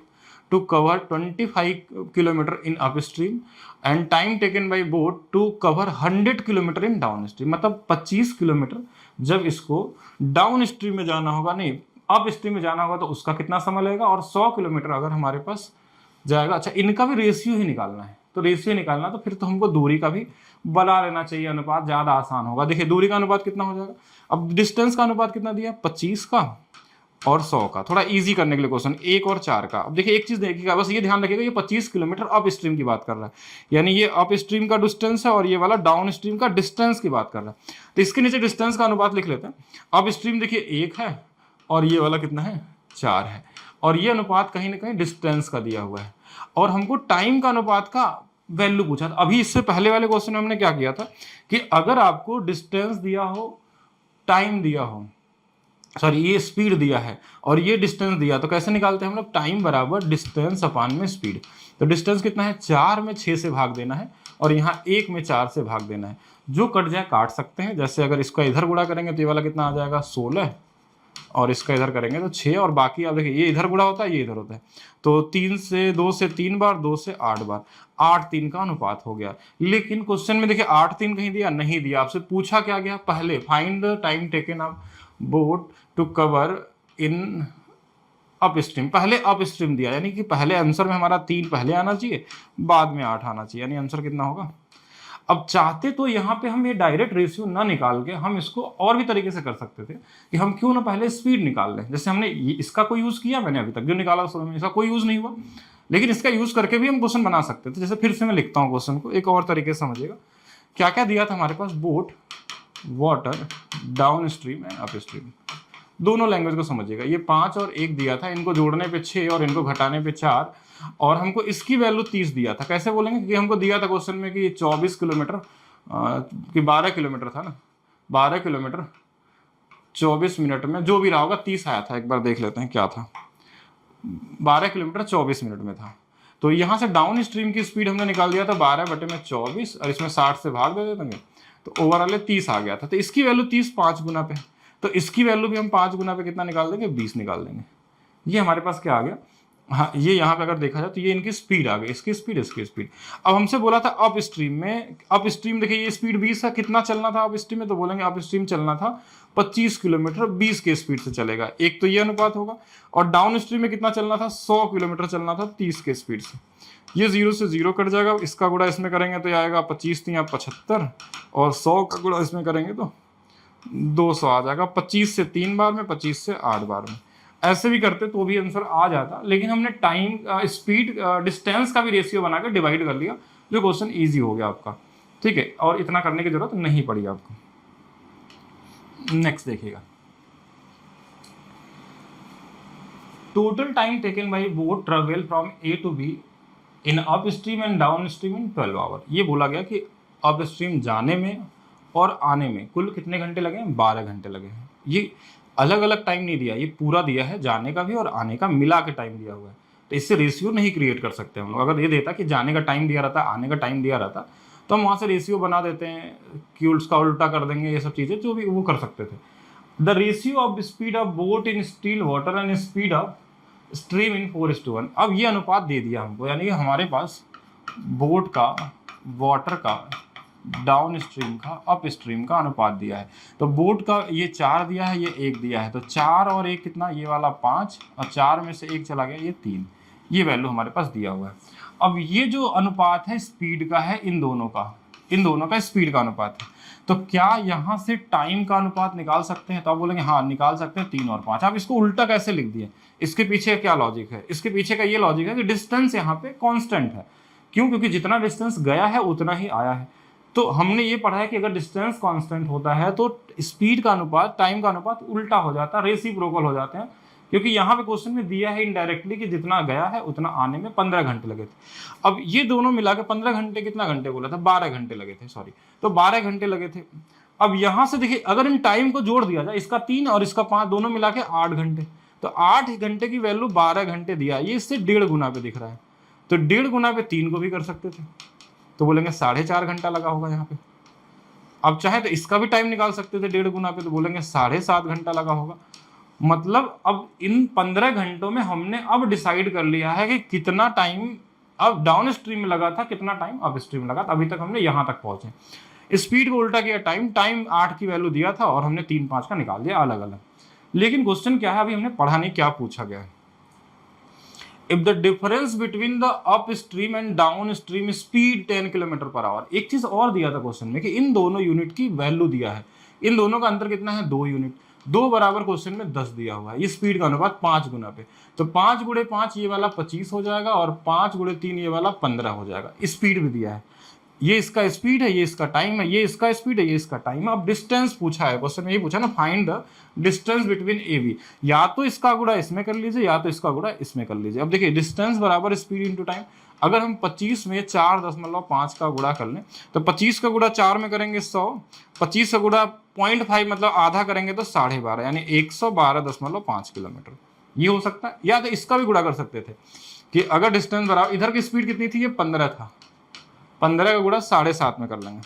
to cover 25 kilometre in upstream and time taken by boat to cover 100 kilometre in downstream. मतलब 25 किलोमीटर जब इसको डाउन स्ट्रीम में जाना होगा, नहीं अप स्ट्रीम में जाना होगा, तो उसका कितना समय लगेगा, और 100 किलोमीटर अगर हमारे पास जाएगा। अच्छा, इनका भी रेशियो ही निकालना है, तो रेशियो निकालना तो फिर तो हमको दूरी का भी बना लेना चाहिए, अनुपात ज़्यादा आसान होगा। देखिए दूरी का अनुपात कितना हो जाएगा, अब डिस्टेंस का अनुपात कितना दिया, 25 का और 100 का। थोड़ा इजी करने के लिए क्वेश्चन 1 और 4 का। अब देखिए एक चीज़ देखिएगा, बस ये ध्यान रखिएगा, ये 25 किलोमीटर अप स्ट्रीम की बात कर रहा है, यानी ये अप स्ट्रीम का डिस्टेंस है और ये वाला डाउन स्ट्रीम का डिस्टेंस की बात कर रहा है। तो इसके नीचे डिस्टेंस का अनुपात लिख लेते हैं। अप स्ट्रीम देखिए 1 है और ये वाला कितना है, 4 है, और ये अनुपात कहीं ना कहीं डिस्टेंस का दिया हुआ है। और हमको टाइम का अनुपात का वैल्यू पूछा था। अभी इससे पहले वाले क्वेश्चन में हमने क्या किया था कि अगर आपको डिस्टेंस दिया हो, टाइम दिया हो, सॉरी ये स्पीड दिया है और ये डिस्टेंस दिया, तो कैसे निकालते हैं हम लोग, टाइम बराबर डिस्टेंस अपान में स्पीड। तो डिस्टेंस कितना है, 4 में 6 से भाग देना है और यहाँ 1 में 4 से भाग देना है। जो कट जाए काट सकते हैं, जैसे अगर इसका इधर गुणा करेंगे तो ये वाला कितना आ जाएगा 16, और इसका इधर करेंगे तो 6, और बाकी आप देखिए ये इधर गुणा होता है, ये इधर होता है, तो 3 से 2 से 3 बार, 2 से 8 बार, 8-3 का अनुपात हो गया। लेकिन क्वेश्चन में देखिए 8-3 कहीं दिया नहीं दिया, आपसे पूछा क्या गया, पहले find the time taken up boat to cover in upstream. पहले अप स्ट्रीम दिया, यानी कि पहले आंसर में हमारा 3 पहले आना चाहिए, बाद में 8 आना चाहिए, यानी आंसर कितना होगा। अब चाहते तो यहाँ पे हम ये डायरेक्ट रेशियो ना निकाल के हम इसको और भी तरीके से कर सकते थे कि हम क्यों ना पहले स्पीड निकाल लें। जैसे हमने इसका कोई यूज़ किया, मैंने अभी तक जो निकाला उसमें में इसका कोई यूज़ नहीं हुआ, लेकिन इसका यूज़ करके भी हम क्वेश्चन बना सकते थे। जैसे फिर से मैं लिखता हूँ क्वेश्चन को एक और तरीके से समझिएगा। क्या क्या दिया था हमारे पास, boat, water, downstream and upstream. दोनों लैंग्वेज को समझिएगा। ये 5 और 1 दिया था, इनको जोड़ने पे 6 और इनको घटाने पे 4, और हमको इसकी वैल्यू 30 दिया था। कैसे बोलेंगे, क्योंकि हमको दिया था क्वेश्चन में कि 24 किलोमीटर कि 12 किलोमीटर था ना, 12 किलोमीटर 24 मिनट में, जो भी रहा होगा 30 आया था, एक बार देख लेते हैं क्या था, 12 किलोमीटर 24 मिनट में था। तो यहाँ से डाउन स्ट्रीम की स्पीड हमने निकाल दिया था 12/24, और इसमें 60 से भाग दे देते, तो ओवरऑल 30 आ गया था। तो इसकी वैल्यू 30 5 गुना पे, तो इसकी वैल्यू भी हम 5 गुना पे कितना निकाल देंगे, 20 निकाल देंगे। ये हमारे पास क्या आ गया, हाँ ये यहाँ पे अगर देखा जाए तो ये इनकी स्पीड आ गई, इसकी स्पीड, इसकी स्पीड। अब हमसे बोला था अप स्ट्रीम में, अप स्ट्रीम देखिए ये स्पीड 20 है, कितना चलना था अप स्ट्रीम में, तो बोलेंगे अप स्ट्रीम चलना था 25 किलोमीटर 20 के स्पीड से चलेगा, एक तो ये अनुपात होगा। और डाउन स्ट्रीम में कितना चलना था, 100 किलोमीटर चलना था 30 के स्पीड से। ये 0 से 0 कट जाएगा, इसका गुणा इसमें करेंगे तो आएगा 25 या 75, और 100 का गुणा इसमें करेंगे तो 200 आ जाएगा। 25 से 3 बार में, 25 से 8 बार में, ऐसे भी करते तो भी आंसर आ जाता। लेकिन हमने टाइम, स्पीड, डिस्टेंस का भी रेशियो बनाकर डिवाइड कर लिया, जो क्वेश्चन इजी हो गया आपका, ठीक है, और इतना करने की जरूरत नहीं पड़ी आपको। नेक्स्ट देखिएगा, total time taken by boat travel from A to B in upstream and downstream in 12 hour. ये बोला गया कि अप स्ट्रीम जाने में और आने में कुल कितने घंटे लगे हैं, 12 घंटे लगे हैं। ये अलग अलग टाइम नहीं दिया, ये पूरा दिया है, जाने का भी और आने का मिला के टाइम दिया हुआ है। तो इससे रेशियो नहीं क्रिएट कर सकते हम लोग। अगर ये देता कि जाने का टाइम दिया रहता, आने का टाइम दिया रहता, तो हम वहाँ से रेशियो बना देते हैं कि उसका उल्टा कर देंगे, ये सब चीज़ें जो भी वो कर सकते थे। The ratio of speed of boat in still water and speed of stream in 4:1। अब ये अनुपात दे दिया हमको, यानी कि हमारे पास बोट का, वाटर का, डाउन स्ट्रीम का, अप स्ट्रीम का अनुपात दिया है। तो बोट का ये 4 दिया है, ये 1 दिया है, तो 4 और 1 कितना, ये वाला 5, और 4 में से 1 चला गया, ये 3। ये वैल्यू हमारे पास दिया हुआ है। अब ये जो अनुपात है स्पीड का है, इन दोनों का स्पीड का अनुपात है। तो क्या यहाँ से टाइम का अनुपात निकाल सकते हैं, तो आप बोलेंगे हाँ निकाल सकते हैं, 3 और 5। आप इसको उल्टा कैसे लिख दिए, इसके पीछे क्या लॉजिक है, इसके पीछे का ये लॉजिक है कि डिस्टेंस यहाँ पे कांस्टेंट है। क्यों, क्योंकि जितना डिस्टेंस गया है उतना ही आया है। तो हमने ये पढ़ा है कि अगर डिस्टेंस कांस्टेंट होता है तो स्पीड का अनुपात, टाइम का अनुपात उल्टा हो जाता है, रेसिप्रोकल हो जाते हैं। क्योंकि यहाँ पे क्वेश्चन में दिया है इनडायरेक्टली कि जितना गया है उतना आने में 15 घंटे लगे थे। अब ये दोनों मिला के 15 घंटे, कितना घंटे बोला था, 12 घंटे लगे थे, सॉरी, तो 12 घंटे लगे थे। अब यहां से देखिए, अगर इन टाइम को जोड़ दिया जाए, इसका 3 और इसका 5 दोनों मिला के 8 घंटे, तो 8 घंटे की वैल्यू 12 घंटे दिया, ये इससे 1.5 गुना पे दिख रहा है, तो 1.5 गुना पे 3 को भी कर सकते थे, तो बोलेंगे 4.5 घंटा लगा होगा यहाँ पे। अब चाहे तो इसका भी टाइम निकाल सकते थे 1.5 गुना पे, तो बोलेंगे 7.5 घंटा लगा होगा। मतलब अब इन 15 घंटों में हमने अब डिसाइड कर लिया है कि कितना टाइम अब डाउन स्ट्रीम में लगा था, कितना टाइम अप स्ट्रीम में लगा था। अभी तक हमने यहां तक पहुंचे, स्पीड को उल्टा किया, टाइम 8 की वैल्यू दिया था और हमने 3, 5 का निकाल दिया अलग अलग। लेकिन क्वेश्चन क्या है, अभी हमने पढ़ा नहीं, क्या पूछा गया है, if the difference between the up stream and down stream speed 10 kilometre per our. एक चीज और दिया था क्वेश्चन में कि इन दोनों यूनिट की वैल्यू दिया है, इन दोनों का अंतर कितना है, 2 यूनिट, 2 बराबर क्वेश्चन में 10 दिया हुआ है, ये स्पीड का अनुपात 5 गुना पे, तो 5 गुणे 5 ये वाला 25 हो जाएगा और 5 गुणे 3 ये वाला 15 हो जाएगा। स्पीड भी दिया है, ये इसका स्पीड है, ये इसका टाइम है, ये इसका स्पीड है, ये इसका टाइम है। अब डिस्टेंस पूछा है क्वेश्चन में, ये पूछा ना find the distance between A B, या तो इसका गुणा इसमें कर लीजिए या तो इसका गुणा इसमें कर लीजिए। अब देखिए डिस्टेंस बराबर स्पीड इंटू टाइम, अगर हम 25 में 4.5 का गुणा कर लें तो 25 का गुणा 4 में करेंगे 100, 25 का गुणा 0.5 मतलब आधा करेंगे तो 12.5 यानी 112.5 किलोमीटर, ये हो सकता है। या तो इसका भी गुणा कर सकते थे कि अगर डिस्टेंस बराबर, इधर की स्पीड कितनी थी, ये 15 था, 15 का गुणा 7.5 में कर लेंगे,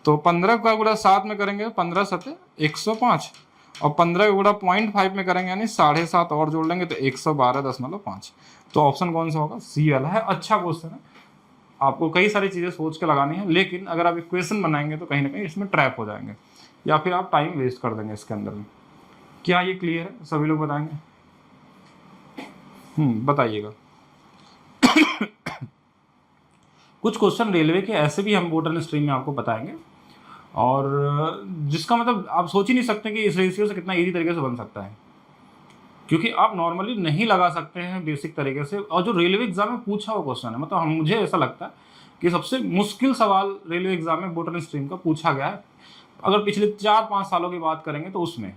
तो 15 का गुणा 7 में करेंगे 15 7 105 और 15 का गुणा 0.5 में करेंगे यानी 7.5 और जोड़ लेंगे तो 112.5। तो ऑप्शन कौन सा होगा, सी वाला है। अच्छा क्वेश्चन है, आपको कई सारी चीज़ें सोच के लगानी है, लेकिन अगर आप इक्वेशन बनाएंगे तो कहीं ना कहीं इसमें ट्रैप हो जाएंगे या फिर आप टाइम वेस्ट कर देंगे इसके अंदर में। क्या ये क्लियर है, सभी लोग बताएंगे? बताइएगा। कुछ क्वेश्चन रेलवे के ऐसे भी हम बोट एंड स्ट्रीम में आपको बताएंगे, और जिसका मतलब आप सोच ही नहीं सकते कि इस रेशियो से कितना इजी तरीके से बन सकता है, क्योंकि आप नॉर्मली नहीं लगा सकते हैं बेसिक तरीके से। और जो रेलवे एग्जाम में पूछा हुआ क्वेश्चन है, मतलब मुझे ऐसा लगता है कि सबसे मुश्किल सवाल रेलवे एग्जाम में बोट एंड स्ट्रीम का पूछा गया है, अगर पिछले 4-5 सालों की बात करेंगे तो उसमें,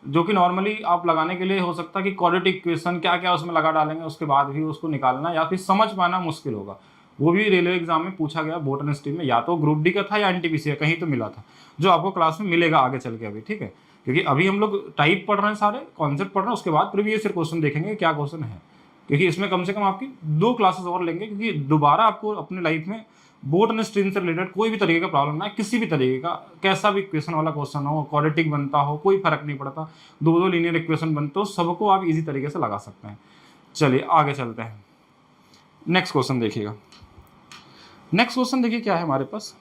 जो कि नॉर्मली आप लगाने के लिए हो सकता है कि क्वाड्रेटिक इक्वेशन क्या क्या उसमें लगा डालेंगे, उसके बाद भी उसको निकालना या फिर समझ पाना मुश्किल होगा। वो भी रेलवे एग्जाम में पूछा गया बोट एंड स्ट्रीम में, या तो ग्रुप डी का था या एनटीपीसी का, कहीं तो मिला था, जो आपको क्लास में मिलेगा आगे चल के अभी, ठीक है। क्योंकि अभी हम लोग टाइप पढ़ रहे हैं, सारे कॉन्सेप्ट पढ़ रहे हैं, उसके बाद प्रीवियस ईयर क्वेश्चन देखेंगे क्या क्वेश्चन है, क्योंकि इसमें कम से कम आपकी 2 क्लासेस और लेंगे, क्योंकि दोबारा आपको अपने लाइफ में बोट एंड स्ट्रीम से रिलेटेड कोई भी तरीके का प्रॉब्लम ना है, किसी भी तरीके का, कैसा भी इक्वेशन वाला क्वेश्चन हो, क्वाड्रेटिक बनता हो, कोई फर्क नहीं पड़ता, 2 लीनियर इक्वेशन बनते हो, सबको आप इजी तरीके से लगा सकते हैं। चलिए आगे चलते हैं, नेक्स्ट क्वेश्चन देखिएगा। नेक्स्ट क्वेश्चन देखिए क्या है हमारे पास,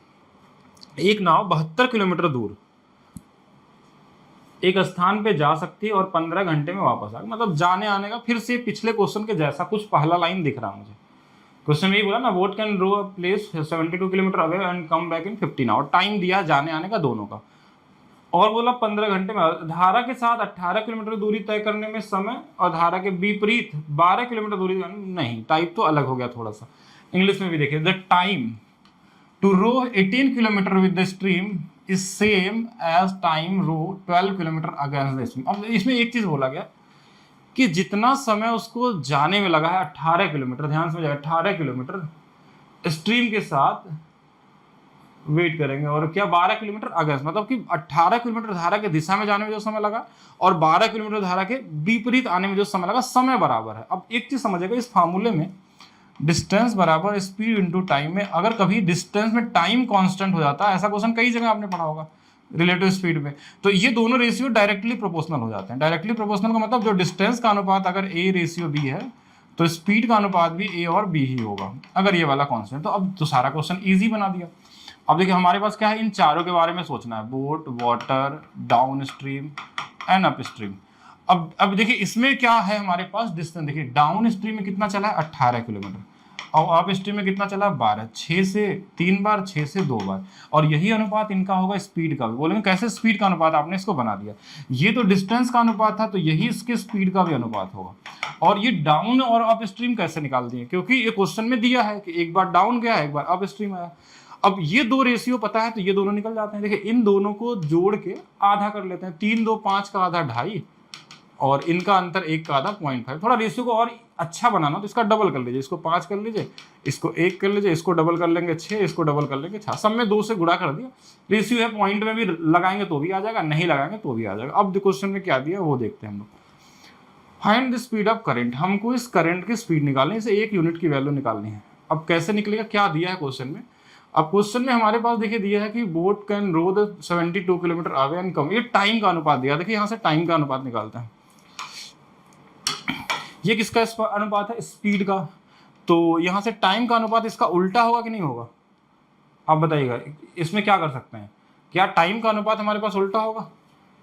एक नाव 72 किलोमीटर दूर एक स्थान पे जा सकती है और 15 घंटे में वापस आ, मतलब जाने आने का फिर से पिछले क्वेश्चन के जैसा कुछ पहला लाइन दिख रहा है मुझे। क्वेश्चन में बोला ना, boat can row a place 72 kilometre away and come back in 15 hour, time दिया जाने आने का दोनों का, और बोला 15 घंटे में। धारा के साथ 18 किलोमीटर दूरी तय करने में समय और धारा के विपरीत 12 किलोमीटर दूरी नहीं, टाइप तो अलग हो गया थोड़ा सा। इंग्लिश में भी देखिए, the time to row 18 kilometre with the stream is same as time row 12 kilometre against the stream. अब इसमें एक चीज बोला गया कि जितना समय उसको जाने में लगा है 18 किलोमीटर, ध्यान से 18 किलोमीटर स्ट्रीम के साथ वेट करेंगे, और क्या 12 किलोमीटर अगेंस्ट, मतलब कि 18 किलोमीटर धारा के दिशा में जाने में जो समय लगा और 12 किलोमीटर धारा के विपरीत आने में जो समय लगा, समय बराबर है। अब एक चीज समझिएगा, इस फार्मूले में डिस्टेंस बराबर स्पीड इंटू टाइम में अगर कभी डिस्टेंस में टाइम कांस्टेंट हो जाता है, ऐसा क्वेश्चन कई जगह आपने पढ़ा होगा रिलेटिव स्पीड में, तो ये दोनों रेशियो डायरेक्टली प्रोपोर्शनल हो जाते हैं। डायरेक्टली प्रोपोर्शनल का मतलब जो डिस्टेंस का अनुपात अगर ए रेशियो बी है तो स्पीड का अनुपात भी ए और बी ही होगा, अगर ये वाला कांस्टेंट। तो अब तो सारा क्वेश्चन इजी बना दिया। अब देखिए हमारे पास क्या है, इन चारों के बारे में सोचना है, boat, water, downstream and upstream. अब देखिए इसमें क्या है हमारे पास डिस्टेंस, देखिए डाउन स्ट्रीम में कितना चला है 18 किलोमीटर और अप स्ट्रीम में कितना चला 12, 6 से 3 बार, 6 से 2 बार, और यही अनुपात इनका होगा स्पीड का भी। बोलेंगे कैसे स्पीड का अनुपात, आपने इसको बना दिया, ये तो डिस्टेंस का अनुपात था तो यही इसके स्पीड का भी अनुपात होगा। और ये डाउन और अप स्ट्रीम कैसे निकाल दिए, क्योंकि ये क्वेश्चन में दिया है कि एक बार डाउन गया एक बार अप स्ट्रीम आया। अब ये दो रेशियो पता है तो ये दोनों निकल जाते हैं। देखिए इन दोनों को जोड़ के आधा कर लेते हैं, 3 2 5 का आधा 2.5 और इनका अंतर 1 का आधा 0.5। थोड़ा रेशियो को और अच्छा बनाना तो इसका डबल कर लीजिए, इसको 5 कर लीजिए, इसको 1 कर लीजिए, इसको डबल कर लेंगे 6, इसको डबल कर लेंगे 6, सब में 2 से गुणा कर दिया। रेशियो है, पॉइंट में भी लगाएंगे तो भी आ जाएगा, नहीं लगाएंगे तो भी आ जाएगा। अब क्वेश्चन में क्या दिया वो देखते हैं हम लोग। Find the speed of current, हमको इस करंट की स्पीड निकालनी है, इसे 1 यूनिट की वैल्यू निकालनी है। अब कैसे निकलेगा, क्या दिया है क्वेश्चन में। अब क्वेश्चन में हमारे पास देखिए दिया है कि boat can row the 72 kilometre away and come, ये टाइम का अनुपात दिया। देखिए यहाँ से टाइम का अनुपात निकालते हैं। ये किसका अनुपात है, स्पीड का। तो यहाँ से टाइम का अनुपात इसका उल्टा होगा कि नहीं होगा, आप बताइएगा। इसमें क्या कर सकते हैं, क्या टाइम का अनुपात हमारे पास उल्टा होगा।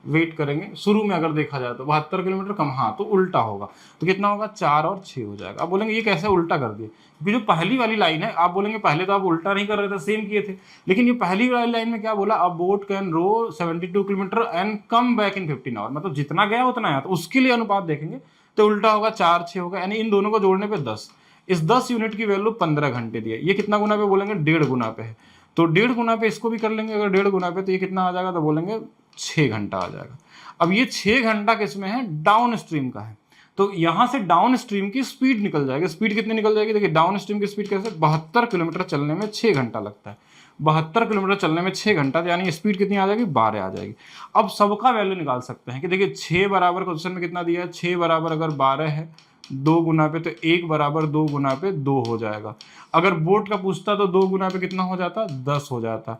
वेट करेंगे, शुरू में अगर देखा जाए तो 72 किलोमीटर कम, हाँ तो उल्टा होगा। तो कितना होगा, 4 और 6 हो जाएगा। आप बोलेंगे ये कैसे उल्टा कर दिए, क्योंकि जो पहली वाली लाइन है, आप बोलेंगे पहले तो आप उल्टा नहीं कर रहे थे, सेम किए थे, लेकिन ये पहली वाली लाइन में क्या बोला, a boat can row 72 kilometre and come back in 15 hour, मतलब जितना गया उतना आया। तो उसके लिए अनुपात देखेंगे तो उल्टा होगा, 4 6 होगा, यानी इन दोनों को जोड़ने पे 10। इस 10 यूनिट की वैल्यू 15 घंटे दी है। ये कितना गुना पे बोलेंगे, 1.5 गुना पे है, तो 1.5 गुना पे इसको भी कर लेंगे। अगर 1.5 गुना पे तो ये कितना आ जाएगा, तो बोलेंगे 6 घंटा आ जाएगा। अब ये 6 घंटा किसमें है, डाउन स्ट्रीम का है। तो यहां से डाउन स्ट्रीम की स्पीड निकल जाएगी। स्पीड कितनी निकल जाएगी, देखिए डाउन स्ट्रीम की स्पीड कैसे, 72 किलोमीटर चलने में 6 घंटा लगता है। 72 किलोमीटर चलने में 6 घंटा, यानी स्पीड कितनी आ जाएगी, 12 आ जाएगी। अब सबका वैल्यू निकाल सकते हैं कि देखिए 6 बराबर क्वेश्चन में कितना दिया है, 6 बराबर अगर 12 है 2 गुना पे, तो 1 बराबर 2 गुना पे 2 हो जाएगा। अगर बोट का पूछता तो 2 गुना पे कितना हो जाता, 10 हो जाता।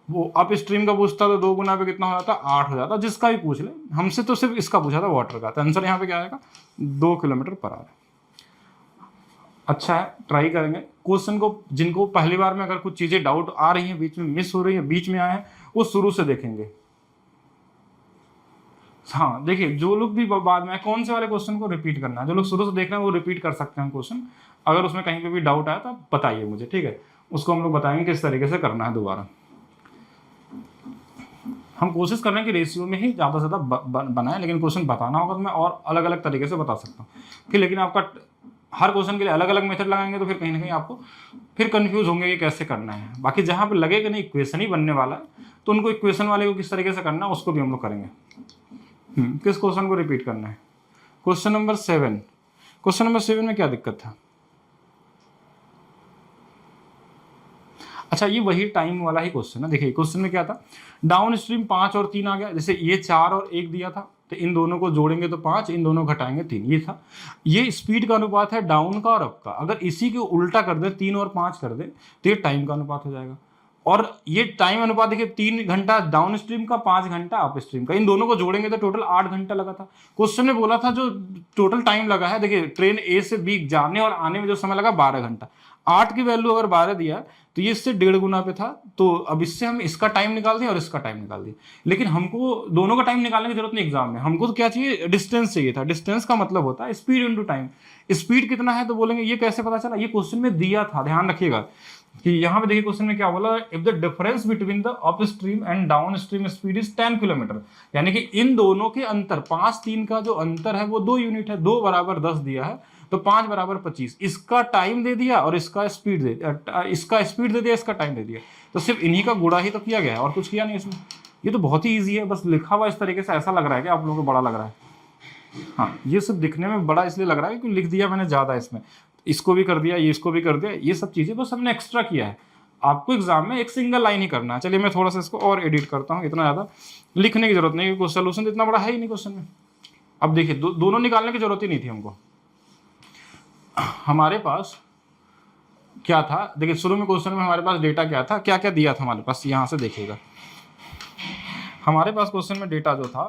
वो अप स्ट्रीम का पूछता तो 2 गुना पे कितना हो जाता, 8 हो जाता। जिसका भी पूछ ले, हमसे तो सिर्फ इसका पूछा था वाटर का, तो आंसर यहाँ पे क्या आएगा, 2 किलोमीटर पर आवर। अच्छा है, ट्राई करेंगे क्वेश्चन को। जिनको पहली बार में अगर कुछ चीजें डाउट आ रही हैं, बीच में मिस हो रही है, बीच में आए हैं, वो शुरू से देखेंगे। हाँ देखिए, जो लोग भी बाद में कौन से वाले क्वेश्चन को रिपीट करना है, जो लोग शुरू से देख रहे हैं वो रिपीट कर सकते हैं क्वेश्चन। अगर उसमें कहीं पे भी डाउट आया तो आप बताइए मुझे, ठीक है, उसको हम लोग बताएंगे किस तरीके से करना है दोबारा। हम कोशिश कर रहे हैं कि रेशियो में ही ज़्यादा से ज़्यादा बनाएं, लेकिन क्वेश्चन बताना होगा तो मैं और अलग अलग तरीके से बता सकता हूँ फिर। लेकिन आपका हर क्वेश्चन के लिए अलग अलग मेथड लगाएंगे तो फिर कहीं ना कहीं आपको फिर कंफ्यूज होंगे कि कैसे करना है। बाकी जहाँ पे लगेगा नहीं इक्वेशन ही बनने वाला है, तो उनको इक्वेशन वाले को किस तरीके से करना है उसको भी हम लोग करेंगे। किस क्वेश्चन को रिपीट करना है, क्वेश्चन नंबर 7। क्वेश्चन नंबर 7 में क्या दिक्कत था, अच्छा ये वही टाइम वाला ही क्वेश्चन है। देखिए क्वेश्चन में क्या था, डाउन स्ट्रीम 5 और 3 आ गया। जैसे ये 4 और 1 दिया था, तो इन दोनों को जोड़ेंगे तो 5, इन दोनों घटाएंगे 3, ये था। ये स्पीड का अनुपात है डाउन का और अप का। अगर इसी को उल्टा कर दे, 3 और 5 कर दे, तो ये टाइम का अनुपात हो जाएगा। और ये टाइम अनुपात देखिए 3 घंटा डाउन स्ट्रीम का, 5 घंटा अप स्ट्रीम का। इन दोनों को जोड़ेंगे तो टोटल 8 घंटा लगा था। क्वेश्चन में बोला था जो टोटल टाइम लगा है, देखिए ट्रेन ए से बी जाने और आने में जो समय लगा 12 घंटा। 8 की वैल्यू अगर 12 दिया तो ये इससे 1.5 गुना पे था। तो अब इससे हम इसका टाइम निकाल दिए और इसका टाइम निकाल दिए। लेकिन हमको दोनों का टाइम निकालने की जरूरत नहीं एग्जाम में, हमको तो क्या चाहिए, डिस्टेंस चाहिए था। डिस्टेंस का मतलब होता है स्पीड इनटू टाइम। स्पीड कितना है तो बोलेंगे ये कैसे पता चला, ये क्वेश्चन में दिया था, ध्यान रखिएगा कि यहाँ पे देखिए क्वेश्चन में क्या बोला, if the difference between the up stream and down stream speed is 10 kilometre, यानी कि इन दोनों के अंतर 5-3 का जो अंतर है वो 2 यूनिट है। 2 बराबर 10 दिया है तो 5 बराबर 25। इसका टाइम दे दिया और इसका स्पीड दे दिया, इसका स्पीड दे दिया, इसका टाइम दे दिया। तो सिर्फ इन्हीं का गुणा ही तो किया गया है और कुछ किया नहीं इसमें। ये तो बहुत ही ईजी है, बस लिखा हुआ इस तरीके से ऐसा लग रहा है कि आप लोगों को बड़ा लग रहा है। हाँ ये सब दिखने में बड़ा इसलिए लग रहा है क्योंकि लिख दिया मैंने ज़्यादा इसमें, इसको भी कर दिया, ये इसको भी कर दिया, ये सब चीज़ें बस हमने एक्स्ट्रा किया है। आपको एग्जाम में एक सिंगल लाइन ही करना है। चलिए मैं थोड़ा सा इसको और एडिट करता हूँ, इतना ज़्यादा लिखने की जरूरत नहीं क्योंकि सोल्यूशन इतना बड़ा है ही नहीं क्वेश्चन में। अब देखिए दोनों निकालने की जरूरत ही नहीं थी हमको। हमारे पास क्या था, देखिए शुरू में क्वेश्चन में हमारे पास डेटा क्या था, क्या क्या दिया था हमारे पास, यहाँ से देखिएगा। हमारे पास क्वेश्चन में डेटा जो था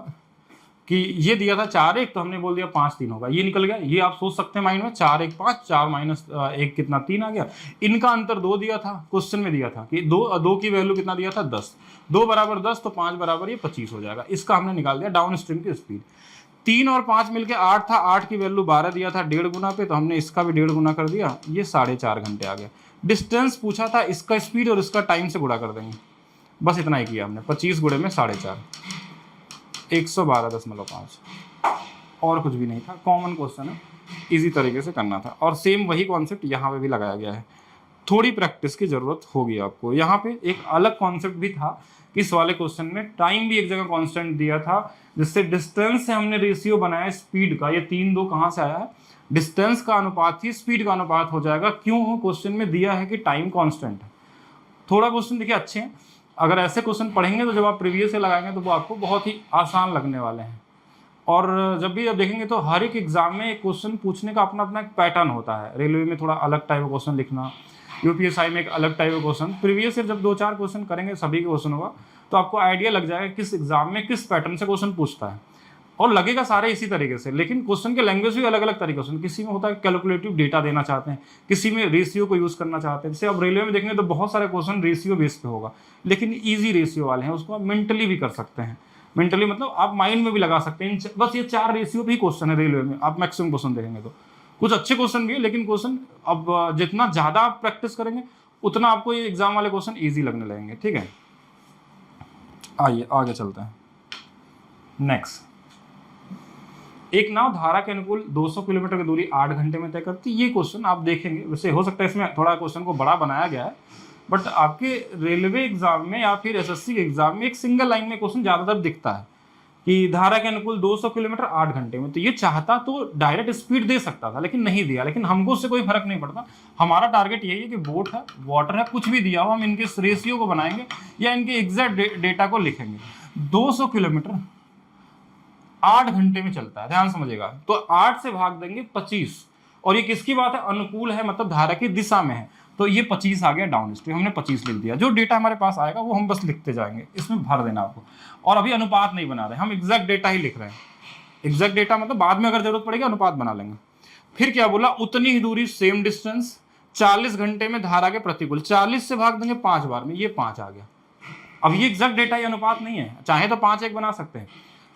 कि ये दिया था 4-1, तो हमने बोल दिया 5-3 होगा, ये निकल गया। ये आप सोच सकते हैं माइंड में, 4-1 5, 4 माइनस 1 कितना 3 आ गया। इनका अंतर 2 दिया था, क्वेश्चन में दिया था कि 2 की वैल्यू कितना दिया था 10। 2 बराबर 10 तो 5 बराबर ये 25 हो जाएगा। इसका हमने निकाल दिया डाउन स्ट्रीम की स्पीड। 3 और 5 मिलकर 8 था, 8 की वैल्यू 12 दिया था 1.5 गुना पे, तो हमने इसका भी 1.5 गुना कर दिया, ये 4.5 घंटे आ गया। डिस्टेंस पूछा था, इसका स्पीड और इसका टाइम से गुणा कर देंगे, बस इतना ही किया हमने। 25 गुणे में 4.5, 112.5 और कुछ भी नहीं था। कॉमन क्वेश्चन है, इजी तरीके से करना था। और सेम वही कॉन्सेप्ट यहाँ पे भी लगाया गया है। थोड़ी प्रैक्टिस की जरूरत होगी आपको। यहाँ पे एक अलग कॉन्सेप्ट भी था, इस वाले क्वेश्चन में टाइम भी एक जगह कांस्टेंट दिया था, जिससे डिस्टेंस से हमने रेशियो बनाया स्पीड का। ये 3-2 कहाँ से आया है, डिस्टेंस का अनुपात ही स्पीड का अनुपात हो जाएगा। क्यों? क्वेश्चन में दिया है कि टाइम कांस्टेंट है। थोड़ा क्वेश्चन देखिए अच्छे हैं, अगर ऐसे क्वेश्चन पढ़ेंगे तो जब आप प्रीवियस से लगाएंगे तो वो आपको बहुत ही आसान लगने वाले हैं। और जब भी आप देखेंगे तो हर एक एग्जाम में एक क्वेश्चन पूछने का अपना अपना एक पैटर्न होता है। रेलवे में थोड़ा अलग टाइप का क्वेश्चन लिखना, यूपीएसआई में एक अलग टाइप का क्वेश्चन, प्रीवियस ईयर जब 2-4 क्वेश्चन करेंगे सभी के क्वेश्चन होगा तो आपको आइडिया लग जाएगा किस एग्जाम में किस पैटर्न से क्वेश्चन पूछता है, और लगेगा सारे इसी तरीके से। लेकिन क्वेश्चन के लैंग्वेज भी अलग अलग तरीके से, किसी में होता है कैलकुलेटिव डेटा देना चाहते हैं, किसी में रेशियो को यूज करना चाहते हैं। जैसे अब रेलवे में देखेंगे तो बहुत सारे क्वेश्चन रेशियो बेस पे होगा, लेकिन ईजी रेशियो वाले हैं, उसको आप मेंटली भी कर सकते हैं। मेंटली मतलब आप माइंड में भी लगा सकते हैं। बस ये 4 रेशियो भी क्वेश्चन है रेलवे में, आप मैक्सिमम क्वेश्चन देखेंगे तो कुछ अच्छे क्वेश्चन भी है, लेकिन क्वेश्चन अब जितना ज्यादा आप प्रैक्टिस करेंगे उतना आपको ये एग्जाम वाले क्वेश्चन ईजी लगने लगेंगे। ठीक है, आइए आगे चलते हैं। नेक्स्ट, एक नाव धारा के अनुकूल 200 किलोमीटर की दूरी 8 घंटे में तय करती है। ये क्वेश्चन आप देखेंगे, वैसे हो सकता है इसमें थोड़ा क्वेश्चन को बड़ा बनाया गया है, बट आपके रेलवे एग्जाम में या फिर एसएससी के एग्जाम में एक सिंगल लाइन में क्वेश्चन ज्यादातर दिखता है कि धारा के अनुकूल 200 किलोमीटर 8 घंटे में। तो ये चाहता तो डायरेक्ट स्पीड दे सकता था, लेकिन नहीं दिया। लेकिन हमको उससे कोई फर्क नहीं पड़ता, हमारा टारगेट यही है कि बोट है, वाटर है, कुछ भी दिया हो हम इनके रेशियो को बनाएंगे या इनके एग्जैक्ट डेटा को लिखेंगे। 200 किलोमीटर 8 घंटे में चलता है, ध्यान समझिएगा। तो 8 से भाग देंगे 25, और ये किसकी बात है? अनुकूल है, मतलब धारा की दिशा में है, तो ये 25 आ गया डाउन स्ट्रीम, हमने 25 लिख दिया। जो डेटा हमारे पास आएगा वो हम बस लिखते जाएंगे, इसमें भर देना आपको। और अभी अनुपात नहीं बना रहे, हम एग्जैक्ट डेटा ही लिख रहे हैं। एग्जैक्ट डेटा मतलब बाद में अगर जरूरत पड़ेगी अनुपात बना लेंगे। फिर क्या बोला? उतनी ही दूरी सेम डिस्टेंस 40 घंटे में धारा के प्रतिकूल, 40 से भाग देंगे 5 बार में, ये 5 आ गया। अब ये एग्जैक्ट डेटा, ये अनुपात नहीं है, चाहे तो 5-1 बना सकते हैं,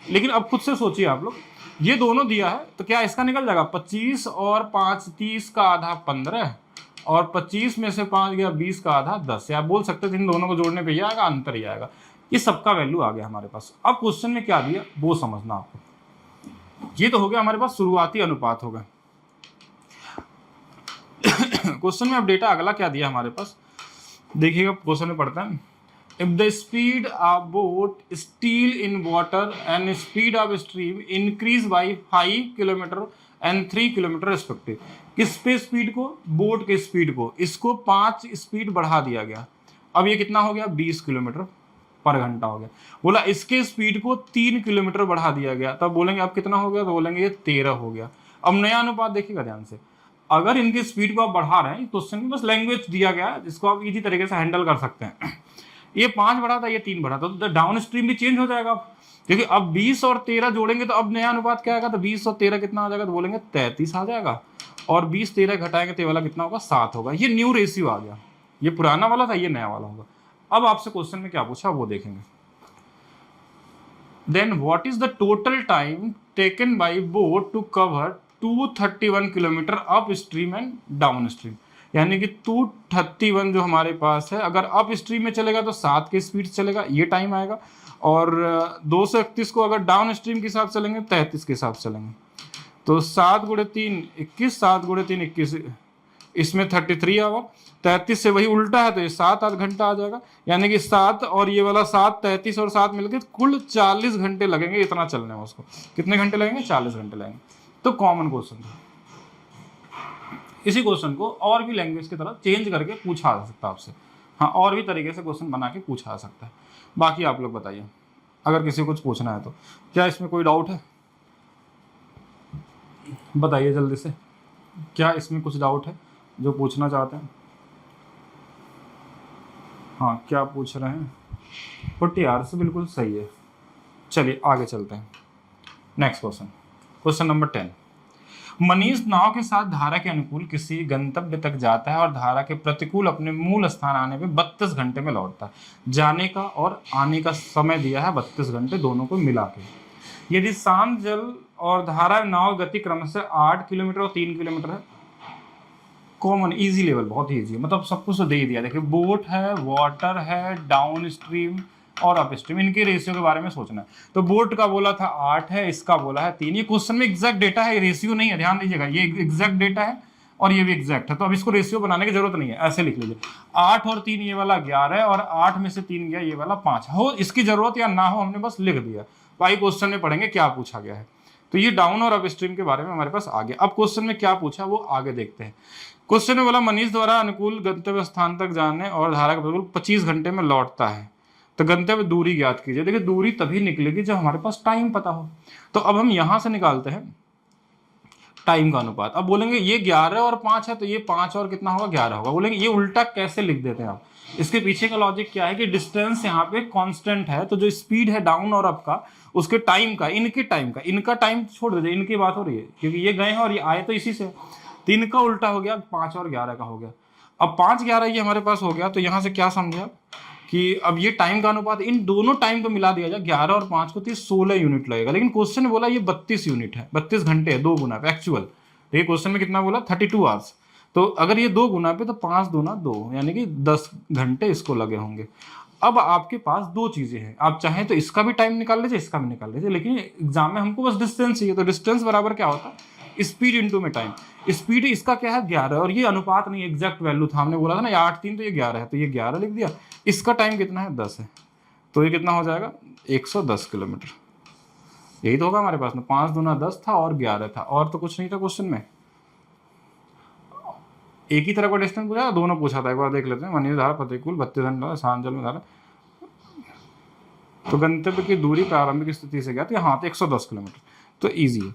लेकिन अब खुद से सोचिए आप लोग, ये दोनों दिया है तो क्या इसका निकल जाएगा? 25 और 5 30 का आधा 15, और 25 में से 5 गया 20 का आधा 10। या आप बोल सकते थे इन दोनों को जोड़ने पे ये आएगा, अंतर ही आएगा। ये सबका वैल्यू आ गया हमारे पास। अब क्वेश्चन में क्या दिया वो समझना आपको। ये तो हो गया हमारे पास शुरुआती अनुपात हो गया। क्वेश्चन में अब डेटा अगला क्या दिया हमारे पास, देखिएगा क्वेश्चन में पढ़ते हैं। If the speed of boat still in water and speed of stream increase by 5 kilometre and 3 kilometre respective, किस पे स्पीड को? बोट के स्पीड को। इसको 5 स्पीड बढ़ा दिया गया, अब ये कितना हो गया? 20 किलोमीटर पर घंटा हो गया। बोला इसके स्पीड को 3 किलोमीटर बढ़ा दिया गया, तब बोलेंगे अब कितना हो गया? तो बोलेंगे ये 13 हो गया। अब नया अनुपात देखिएगा ध्यान से, अगर इनकी स्पीड को आप बढ़ा रहे हैं, क्वेश्चन में बस लैंग्वेज दिया गया है जिसको आप इजी तरीके से हैंडल कर सकते हैं। ये 5 बढ़ा था, ये 3 बढ़ा था, तो डाउन स्ट्रीम भी चेंज हो जाएगा। क्योंकि अब 20 और 13 जोड़ेंगे तो अब नया अनुपात क्या आएगा? तो 20 और 13 कितना आ जाएगा? तो बोलेंगे 33 आ जाएगा। और 20 13 घटाएंगे तो ये वाला कितना होगा? 7 होगा। ये न्यू रेशियो आ गया, ये पुराना वाला था, ये नया वाला होगा। अब आपसे क्वेश्चन में क्या पूछा वो देखेंगे। Then what is the total time taken by boat to cover 231 kilometre upstream and downstream. यानी कि 231 जो हमारे पास है, अगर अप स्ट्रीम में चलेगा तो 7 की स्पीड चलेगा, ये टाइम आएगा। और 231 को अगर डाउन स्ट्रीम के हिसाब से चलेंगे 33 के हिसाब से चलेंगे। तो 7 × 3 21, 7 × 3 21, इसमें 33 आवर। 33 से वही उल्टा है तो ये 7-8 घंटा आ जाएगा। यानी कि 7 और ये वाला 7, 33 और 7 मिलकर कुल 40 घंटे लगेंगे इतना चलने में। उसको कितने घंटे लगेंगे? 40 घंटे लगेंगे। तो कॉमन क्वेश्चन था। इसी क्वेश्चन को और भी लैंग्वेज की तरह चेंज करके पूछा जा सकता है आपसे। हाँ, और भी तरीके से क्वेश्चन बना के पूछा जा सकता है। बाकी आप लोग बताइए, अगर किसी को कुछ पूछना है तो। क्या इसमें कोई डाउट है? बताइए जल्दी से, क्या इसमें कुछ डाउट है जो पूछना चाहते हैं? हाँ, क्या पूछ रहे हैं? 40 आवर्स बिल्कुल सही है। चलिए आगे चलते हैं। Next question, question number 10। Manish नाव के साथ धारा के अनुकूल किसी गंतव्य तक जाता है और धारा के प्रतिकूल अपने मूल स्थान आने पे 32 घंटे में लौटता है। जाने का और आने का समय दिया है 32 घंटे, दोनों को मिला के। यदि शांत जल और धारा नाव गति क्रम से 8 किलोमीटर और 3 किलोमीटर है। कॉमन इजी लेवल, बहुत ही ईजी, मतलब सब कुछ तो दे ही दिया। देखिए बोट है, वाटर है, डाउन स्ट्रीम और अप स्ट्रीम, इनके रेशियो के बारे में सोचना है। तो बोट का बोला था 8 है, इसका बोला है 3। ये क्वेश्चन में एग्जैक्ट डेटा है, रेशियो नहीं है, ध्यान दीजिएगा। ये एग्जैक्ट डेटा है और ये भी एग्जैक्ट है, तो अब इसको रेशियो बनाने की जरूरत नहीं है, ऐसे लिख लीजिए। 8 और 3 ये वाला 11 और 8 में से 3 गया ये वाला 5। हो इसकी जरूरत या ना हो, हमने बस लिख दिया। भाई क्वेश्चन में पढ़ेंगे क्या पूछा गया है। तो ये डाउन और अप स्ट्रीम के बारे में हमारे पास आ गया। अब क्वेश्चन में क्या पूछा वो आगे देखते हैं। क्वेश्चन में बोला मनीष द्वारा अनुकूल गंतव्य स्थान तक जाने और धारा का प्रतिकूल 25 घंटे में लौटता है, तो गंतव्य दूरी ज्ञात कीजिए। देखिए दूरी तभी निकलेगी जब हमारे पास टाइम पता हो। तो अब हम यहां से निकालते हैं टाइम का अनुपात। अब बोलेंगे ये 11 और 5 है, तो ये 5 और कितना होगा 11 होगा। बोलेंगे ये उल्टा कैसे लिख देते हैं आप, इसके पीछे का लॉजिक क्या है कि डिस्टेंस यहाँ पे कांस्टेंट है, तो जो स्पीड है डाउन और अप का उसके टाइम का, इनके टाइम का, इनका टाइम छोड़ दीजिए, इनकी बात हो रही है क्योंकि ये गए हैं और ये आए तो इसी से, तो इनका उल्टा हो गया 5 और 11 का हो गया। अब 5 11 ये हमारे पास हो गया, तो यहाँ से क्या समझा कि अब ये टाइम का अनुपात इन दोनों टाइम को मिला दिया जाए 11 और 5 को, तो 16 यूनिट लगेगा। लेकिन क्वेश्चन ने बोला ये 32 यूनिट है, 32 घंटे है, 2 गुना एक्चुअल। देखिए क्वेश्चन में कितना बोला 32 आवर्स, तो अगर ये 2 गुना पे तो 5 दूना 2, यानी कि 10 घंटे इसको लगे होंगे। अब आपके पास दो चीजें हैं, आप चाहें तो इसका भी टाइम निकाल लीजिए, इसका भी निकाल लीजिए, लेकिन एग्जाम में हमको बस डिस्टेंस चाहिए। तो डिस्टेंस बराबर क्या होता है स्पीड इंटू में टाइम। स्पीड इसका क्या है 11, और ये अनुपात नहीं एग्जैक्ट वैल्यू था, हमने बोला था ना 8 3 तो ये 11 है, तो ये 11 लिख दिया। इसका टाइम कितना है 10 है, तो ये कितना हो जाएगा 110 किलोमीटर। यही तो होगा हमारे पास में, 5 दूना 10 था और 11 था, और तो कुछ नहीं था क्वेश्चन में। एक ही तरह का डिस्टेंस पूछा, दोनों पूछा था, एक बार देख लेते हैं। मनीष धारा प्रतिकूल 32 घंटा सांजल में धारा, तो गंतव्य की दूरी प्रारंभिक स्थिति से गया तो हाँ तो 110 किलोमीटर, तो ईजी है।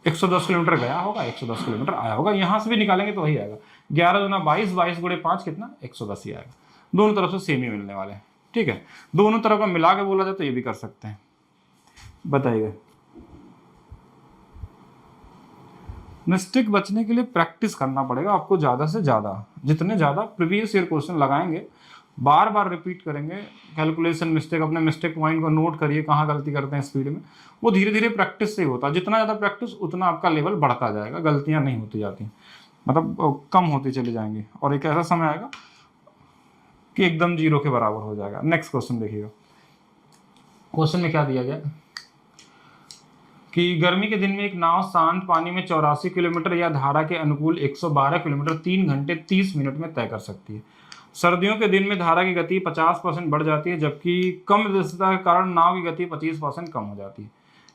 110 किलोमीटर गया होगा, 110 किलोमीटर आया होगा, यहाँ से भी निकालेंगे तो वही आएगा। 11 दूना 22, 22 गुणे 5 कितना 110 ही आएगा। दोनों तरफ से सेम ही मिलने वाले हैं, ठीक है। दोनों तरफ का मिला के बोला जाए तो ये भी कर सकते हैं। बताइए, मिस्टेक बचने के लिए प्रैक्टिस करना पड़ेगा आपको ज़्यादा से ज़्यादा। जितने ज़्यादा प्रीवियस ईयर क्वेश्चन लगाएंगे, बार बार रिपीट करेंगे, कैलकुलेशन मिस्टेक, अपने मिस्टेक पॉइंट को नोट करिए कहाँ गलती करते हैं स्पीड में, वो धीरे धीरे प्रैक्टिस से ही होता है। जितना ज़्यादा प्रैक्टिस उतना आपका लेवल बढ़ता जाएगा, गलतियाँ नहीं होती जाती, मतलब कम होती चली जाएंगी, और एक ऐसा समय आएगा कि एकदम 0 के बराबर हो जाएगा। नेक्स्ट क्वेश्चन देखिएगा। क्वेश्चन में क्या दिया गया कि गर्मी के दिन में एक नाव शांत पानी में 84 किलोमीटर या धारा के अनुकूल 112 किलोमीटर 3 घंटे 30 मिनट में तय कर सकती है। सर्दियों के दिन में धारा की गति 50% बढ़ जाती है, जबकि कम दृश्यता के कारण नाव की गति 25% कम हो जाती है।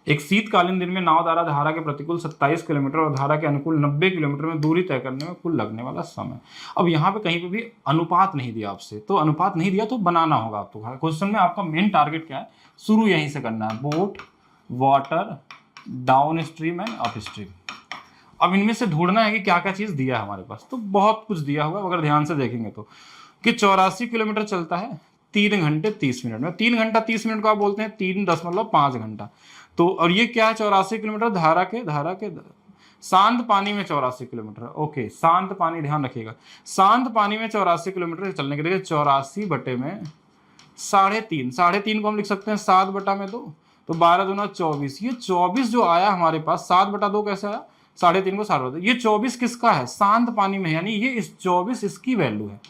एक शीतकालीन दिन में नाव द्वारा धारा के प्रतिकूल 27 किलोमीटर और धारा के अनुकूल 90 किलोमीटर में दूरी तय करने में कुल लगने वाला समय। अब यहाँ पे कहीं पे भी अनुपात नहीं दिया आपसे, तो अनुपात नहीं दिया तो बनाना होगा आपको। क्वेश्चन में आपका मेन टारगेट क्या है, शुरू यहीं से करना है, boat, water, downstream and upstream. अब इनमें से ढूंढना है कि क्या क्या चीज दिया है हमारे पास, तो बहुत कुछ दिया होगा अगर ध्यान से देखेंगे तो। कि 84 किलोमीटर चलता है 3 घंटे 30 मिनट में, 3 घंटा 30 मिनट को आप बोलते हैं 3.5 घंटा। तो और ये क्या है 84 किलोमीटर धारा के शांत पानी में 84 किलोमीटर। ओके, शांत पानी ध्यान रखिएगा, शांत पानी में 84 किलोमीटर चलने के लिए 84 बटे में 3.5 को हम लिख सकते हैं 7 बटा में 2, तो 12 दूना 24। ये 24 जो आया हमारे पास 7 बटा 2 कैसे आया, 3.5 को 7 बटा 2। ये 24 किसका है, शांत पानी में, यानी ये इस 24 इसकी वैल्यू है।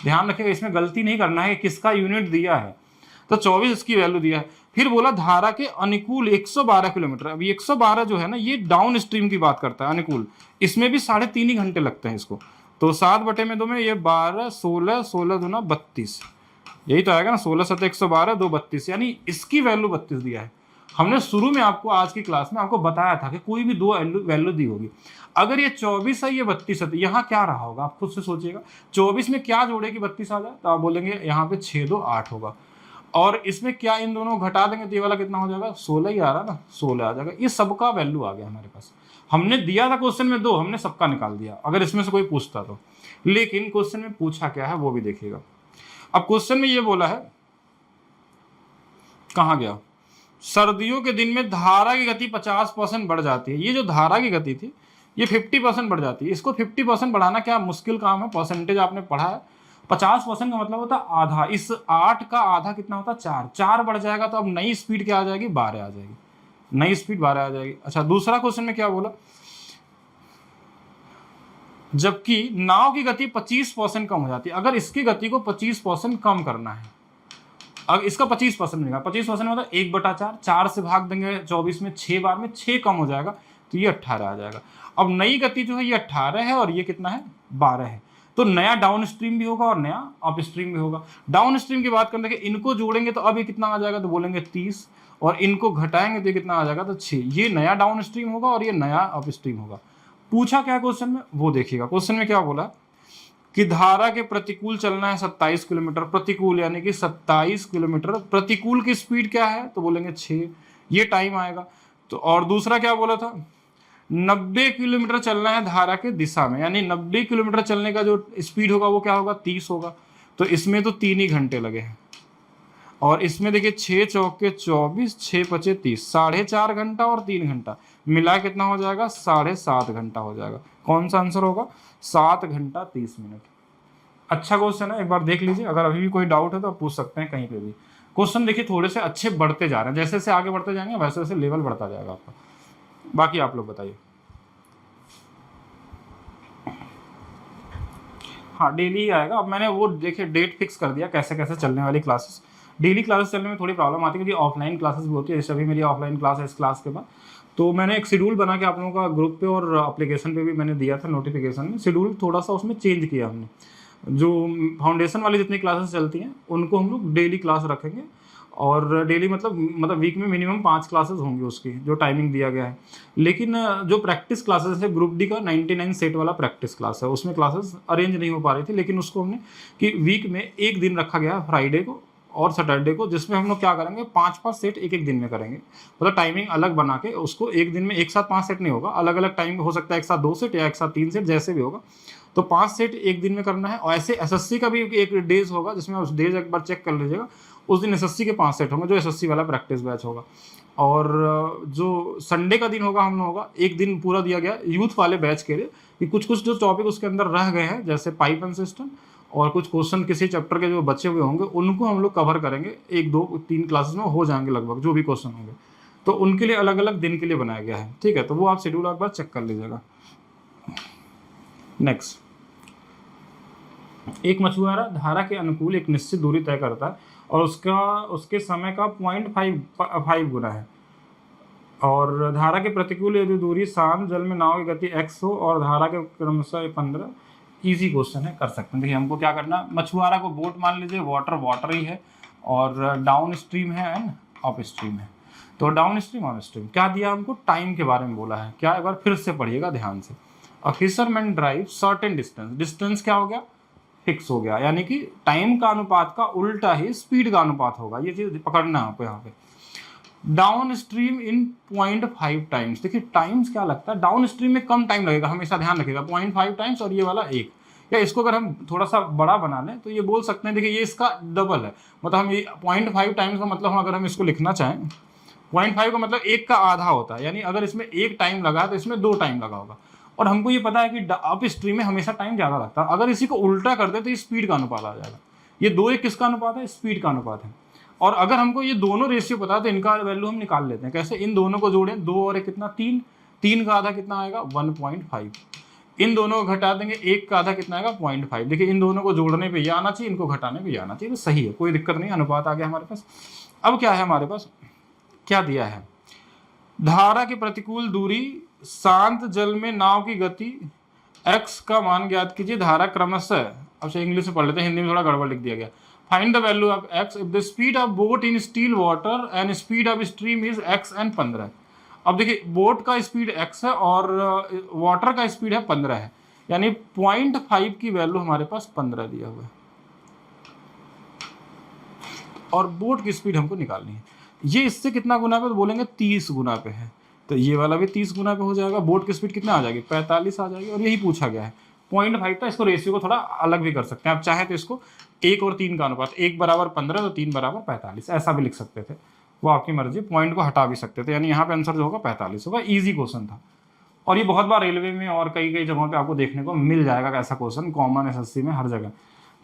ध्यान रखिएगा, इसमें गलती नहीं करना है किसका यूनिट दिया है, तो 24 इसकी वैल्यू दिया है। फिर बोला धारा के अनुकूल 112 किलोमीटर। अब 112 जो है ना, ये डाउन स्ट्रीम की बात करता है अनुकूल, इसमें भी 3.5 ही घंटे लगते हैं इसको। तो 7 बटे में 2 में ये 12, 16, 16 दूना 32, यही तो आएगा ना, 16 7 112 2 32, यानी इसकी वैल्यू 32 दिया है। हमने शुरू में आपको आज की क्लास में आपको बताया था कि कोई भी 2 वैल्यू दी होगी। अगर ये 24 है ये 32 है, तो यहाँ क्या रहा होगा आप खुद से सोचिएगा। 24 में क्या जोड़े कि 32 आ जाए, तो आप बोलेंगे यहाँ पे 6 2 8 होगा, और इसमें क्या इन दोनों घटा देंगे तो ये वाला कितना हो जाएगा, 16 ही आ रहा ना, 16 आ जाएगा। ये सबका वैल्यू आ गया हमारे पास। हमने दिया था क्वेश्चन में 2, हमने सबका निकाल दिया अगर इसमें से कोई पूछता तो। लेकिन क्वेश्चन में पूछा क्या है वो भी देखिएगा। अब क्वेश्चन में ये बोला है, कहाँ गया, सर्दियों के दिन में धारा की गति 50% बढ़ जाती है। ये जो धारा की गति थी ये 50% बढ़ जाती है। इसको 50% बढ़ाना क्या मुश्किल काम है, परसेंटेज आपने पढ़ा है। 50% का मतलब होता है आधा, इस 8 का आधा कितना होता है 4, 4 बढ़ जाएगा तो अब नई स्पीड क्या आ जाएगी 12 आ जाएगी, नई स्पीड 12 आ जाएगी। अच्छा, दूसरा क्वेश्चन में क्या बोला, जबकि नाव की गति 25% कम हो जाती है। अगर इसकी गति को 25% कम करना है, अब इसका 25% मिलेगा, 25% मतलब 1/4, 4 से भाग देंगे 24 में, 6 बार में 6 कम हो जाएगा, तो ये 18 आ जाएगा। अब नई गति जो है ये 18 है और ये कितना है 12 है, तो नया डाउन स्ट्रीम भी होगा और नया अप स्ट्रीम भी होगा। डाउन स्ट्रीम की बात करने के इनको जोड़ेंगे तो अब ये कितना आ जाएगा, तो बोलेंगे 30, और इनको घटाएंगे तो ये कितना आ जाएगा, तो 6। ये नया डाउन स्ट्रीम होगा और ये नया अप स्ट्रीम होगा। पूछा क्या क्वेश्चन में वो देखिएगा। क्वेश्चन में क्या बोला कि धारा के प्रतिकूल चलना है 27 किलोमीटर, प्रतिकूल यानी कि 27 किलोमीटर, प्रतिकूल की स्पीड क्या है, तो बोलेंगे 6, ये टाइम आएगा। तो और दूसरा क्या बोला था, 90 किलोमीटर चलना है धारा के दिशा में, यानी 90 किलोमीटर चलने का जो स्पीड होगा वो क्या होगा, 30 होगा। तो इसमें तो 3 ही घंटे लगे हैं। और इसमें देखिए 6 चौके 24, 6 पचे 30, 4.5 घंटा और 3 घंटा मिला कितना हो जाएगा, 7.5 घंटा हो जाएगा। कौन सा आंसर होगा, 7 घंटा 30 मिनट। अच्छा क्वेश्चन है, एक बार देख लीजिए। अगर अभी भी कोई डाउट है तो आप पूछ सकते हैं कहीं पे भी। क्वेश्चन देखिए थोड़े से अच्छे बढ़ते जा रहे हैं, जैसे जैसे आगे बढ़ते जाएंगे वैसे वैसे लेवल बढ़ता जाएगा आपका। बाकी आप लोग बताइए। हाँ डेली आएगा। अब मैंने वो देखिए डेट फिक्स कर दिया कैसे कैसे चलने वाली क्लासेस। डेली क्लासेस चलने में थोड़ी प्रॉब्लम आती है क्योंकि ऑफलाइन क्लासेस भी होती है, जैसे अभी मेरी ऑफलाइन क्लास है इस क्लास के बाद। तो मैंने एक शेड्यूल बना के आप लोगों का ग्रुप पे और एप्लीकेशन पे भी मैंने दिया था नोटिफिकेशन में। शेड्यूल थोड़ा सा उसमें चेंज किया हमने। जो फाउंडेशन वाली जितनी क्लासेस चलती हैं उनको हम लोग डेली क्लास रखेंगे, और डेली मतलब वीक में मिनिमम 5 क्लासेस होंगी उसकी, जो टाइमिंग दिया गया है। लेकिन जो प्रैक्टिस क्लासेस है ग्रुप डी का 99 सेट वाला प्रैक्टिस क्लास है, उसमें क्लासेस अरेंज नहीं हो पा रही थी, लेकिन उसको हमने कि वीक में एक दिन रखा गया फ्राइडे को और सैटरडे को, जिसमें हम लोग क्या करेंगे 5-5 सेट एक एक दिन में करेंगे। मतलब टाइमिंग अलग बना के उसको एक दिन में एक साथ 5 सेट नहीं होगा, अलग अलग टाइम हो सकता है, एक साथ 2 सेट या एक साथ 3 सेट, जैसे भी होगा। तो 5 सेट एक दिन में करना है। और ऐसे एसएससी का भी एक डेज होगा जिसमें उस डेज एक बार चेक कर लीजिएगा, उस दिन एसएससी के 5 सेट होंगे जो एसएससी वाला प्रैक्टिस बैच होगा। और जो संडे का दिन होगा हम लोगों का एक दिन पूरा दिया गया यूथ वाले बैच के लिए कि कुछ कुछ जो टॉपिक उसके अंदर रह गए हैं, जैसे पाइप एंड सिस्टम और कुछ क्वेश्चन किसी चैप्टर के जो बचे हुए होंगे उनको हम लोग कवर करेंगे। 1, 2, 3 क्लासेस में हो जाएंगे लगभग जो भी क्वेश्चन होंगे। तो उनके लिए अलग अलग दिन के लिए बनाया गया है, ठीक है। तो वो आप शेड्यूल एक बार चेक कर लीजिएगा। नेक्स्ट, एक मछुआरा धारा के अनुकूल एक निश्चित दूरी तय करता है और उसके समय का 0.5 गुना है, और धारा के प्रतिकूल यदि दूरी शांत जल में नाव की गति x हो और धारा के क्रमशः 15। इजी क्वेश्चन है, कर सकते हैं। देखिए हमको क्या करना, मछुआरा को बोट मान लीजिए, वाटर ही है, और डाउन स्ट्रीम है एंड अप स्ट्रीम है। तो डाउन स्ट्रीम अप स्ट्रीम क्या दिया हमको, टाइम के बारे में बोला है। क्या, एक बार फिर से पढ़िएगा ध्यान से। A fisherman drive certain distance, distance क्या हो गया, फिक्स हो गया, यानी कि टाइम का अनुपात का उल्टा ही स्पीड का अनुपात होगा। ये चीज पकड़ना है आपको यहाँ पे। Down stream in 0.5 times. देखिए टाइम्स क्या लगता है, डाउन स्ट्रीम में कम टाइम लगेगा, हमेशा ध्यान रखिएगा। 0.5 टाइम्स और ये वाला 1, या इसको अगर हम थोड़ा सा बड़ा बना लें तो ये बोल सकते हैं, देखिए ये इसका डबल है। मतलब हम ये 0.5 टाइम्स का मतलब हम अगर हम इसको लिखना चाहें, 0.5 का मतलब 1 का आधा होता है, यानी अगर इसमें 1 टाइम लगा तो इसमें 2 टाइम लगा होगा। और हमको ये पता है कि अप स्ट्रीम में हमेशा टाइम ज़्यादा लगता है। अगर इसी को उल्टा कर दे तो ये स्पीड का अनुपात आ जाएगा। ये 2-1 किसका अनुपात है, स्पीड का अनुपात है। और अगर हमको ये दोनों रेशियो पता है तो इनका वैल्यू हम निकाल लेते हैं। कैसे, इन दोनों को जोड़ें, 2 और 1 कितना, 3, 3 का आधा कितना आएगा 1.5। इन दोनों को घटा देंगे, 1 का आधा कितना आएगा 0.5। देखिए इन दोनों को जोड़ने पे ये आना चाहिए, इनको घटाने पे ये आना चाहिए, तो सही है, कोई दिक्कत नहीं, अनुपात आ गया हमारे पास। अब क्या है हमारे पास, क्या दिया है, धारा की प्रतिकूल दूरी, शांत जल में नाव की गति, x का मान ज्ञात कीजिए, धारा क्रमशः। अब से इंग्लिश में पढ़ लेते हैं, हिंदी में थोड़ा गड़बड़ लिख दिया गया। Find the value of x if the speed of boat in still water and speed of stream is x and 15। अब देखिए बोट का स्पीड x है और वाटर का स्पीड है 15 है, यानी 0.5 की वैल्यू हमारे पास 15 दिया हुआ है, और बोट की स्पीड हमको निकालनी है। ये इससे कितना गुना पे, तो बोलेंगे 30 गुना पे है, तो ये वाला भी 30 गुना पे हो जाएगा। बोट की स्पीड कितना आ जाएगी, 45 आ जाएगी, और यही पूछा गया है 0.5 का। इसको रेशियो को थोड़ा अलग भी कर सकते हैं, आप चाहे तो इसको 1 और 3 का अनुपात, 1 बराबर 15 तो 3 बराबर 45, ऐसा भी लिख सकते थे, वो आपकी मर्जी। पॉइंट को हटा भी सकते थे, यानी यहाँ पे आंसर जो होगा 45 होगा। ईजी क्वेश्चन था, और ये बहुत बार रेलवे में और कई कई जगहों पे आपको देखने को मिल जाएगा ऐसा क्वेश्चन, कॉमन एसएससी में हर जगह।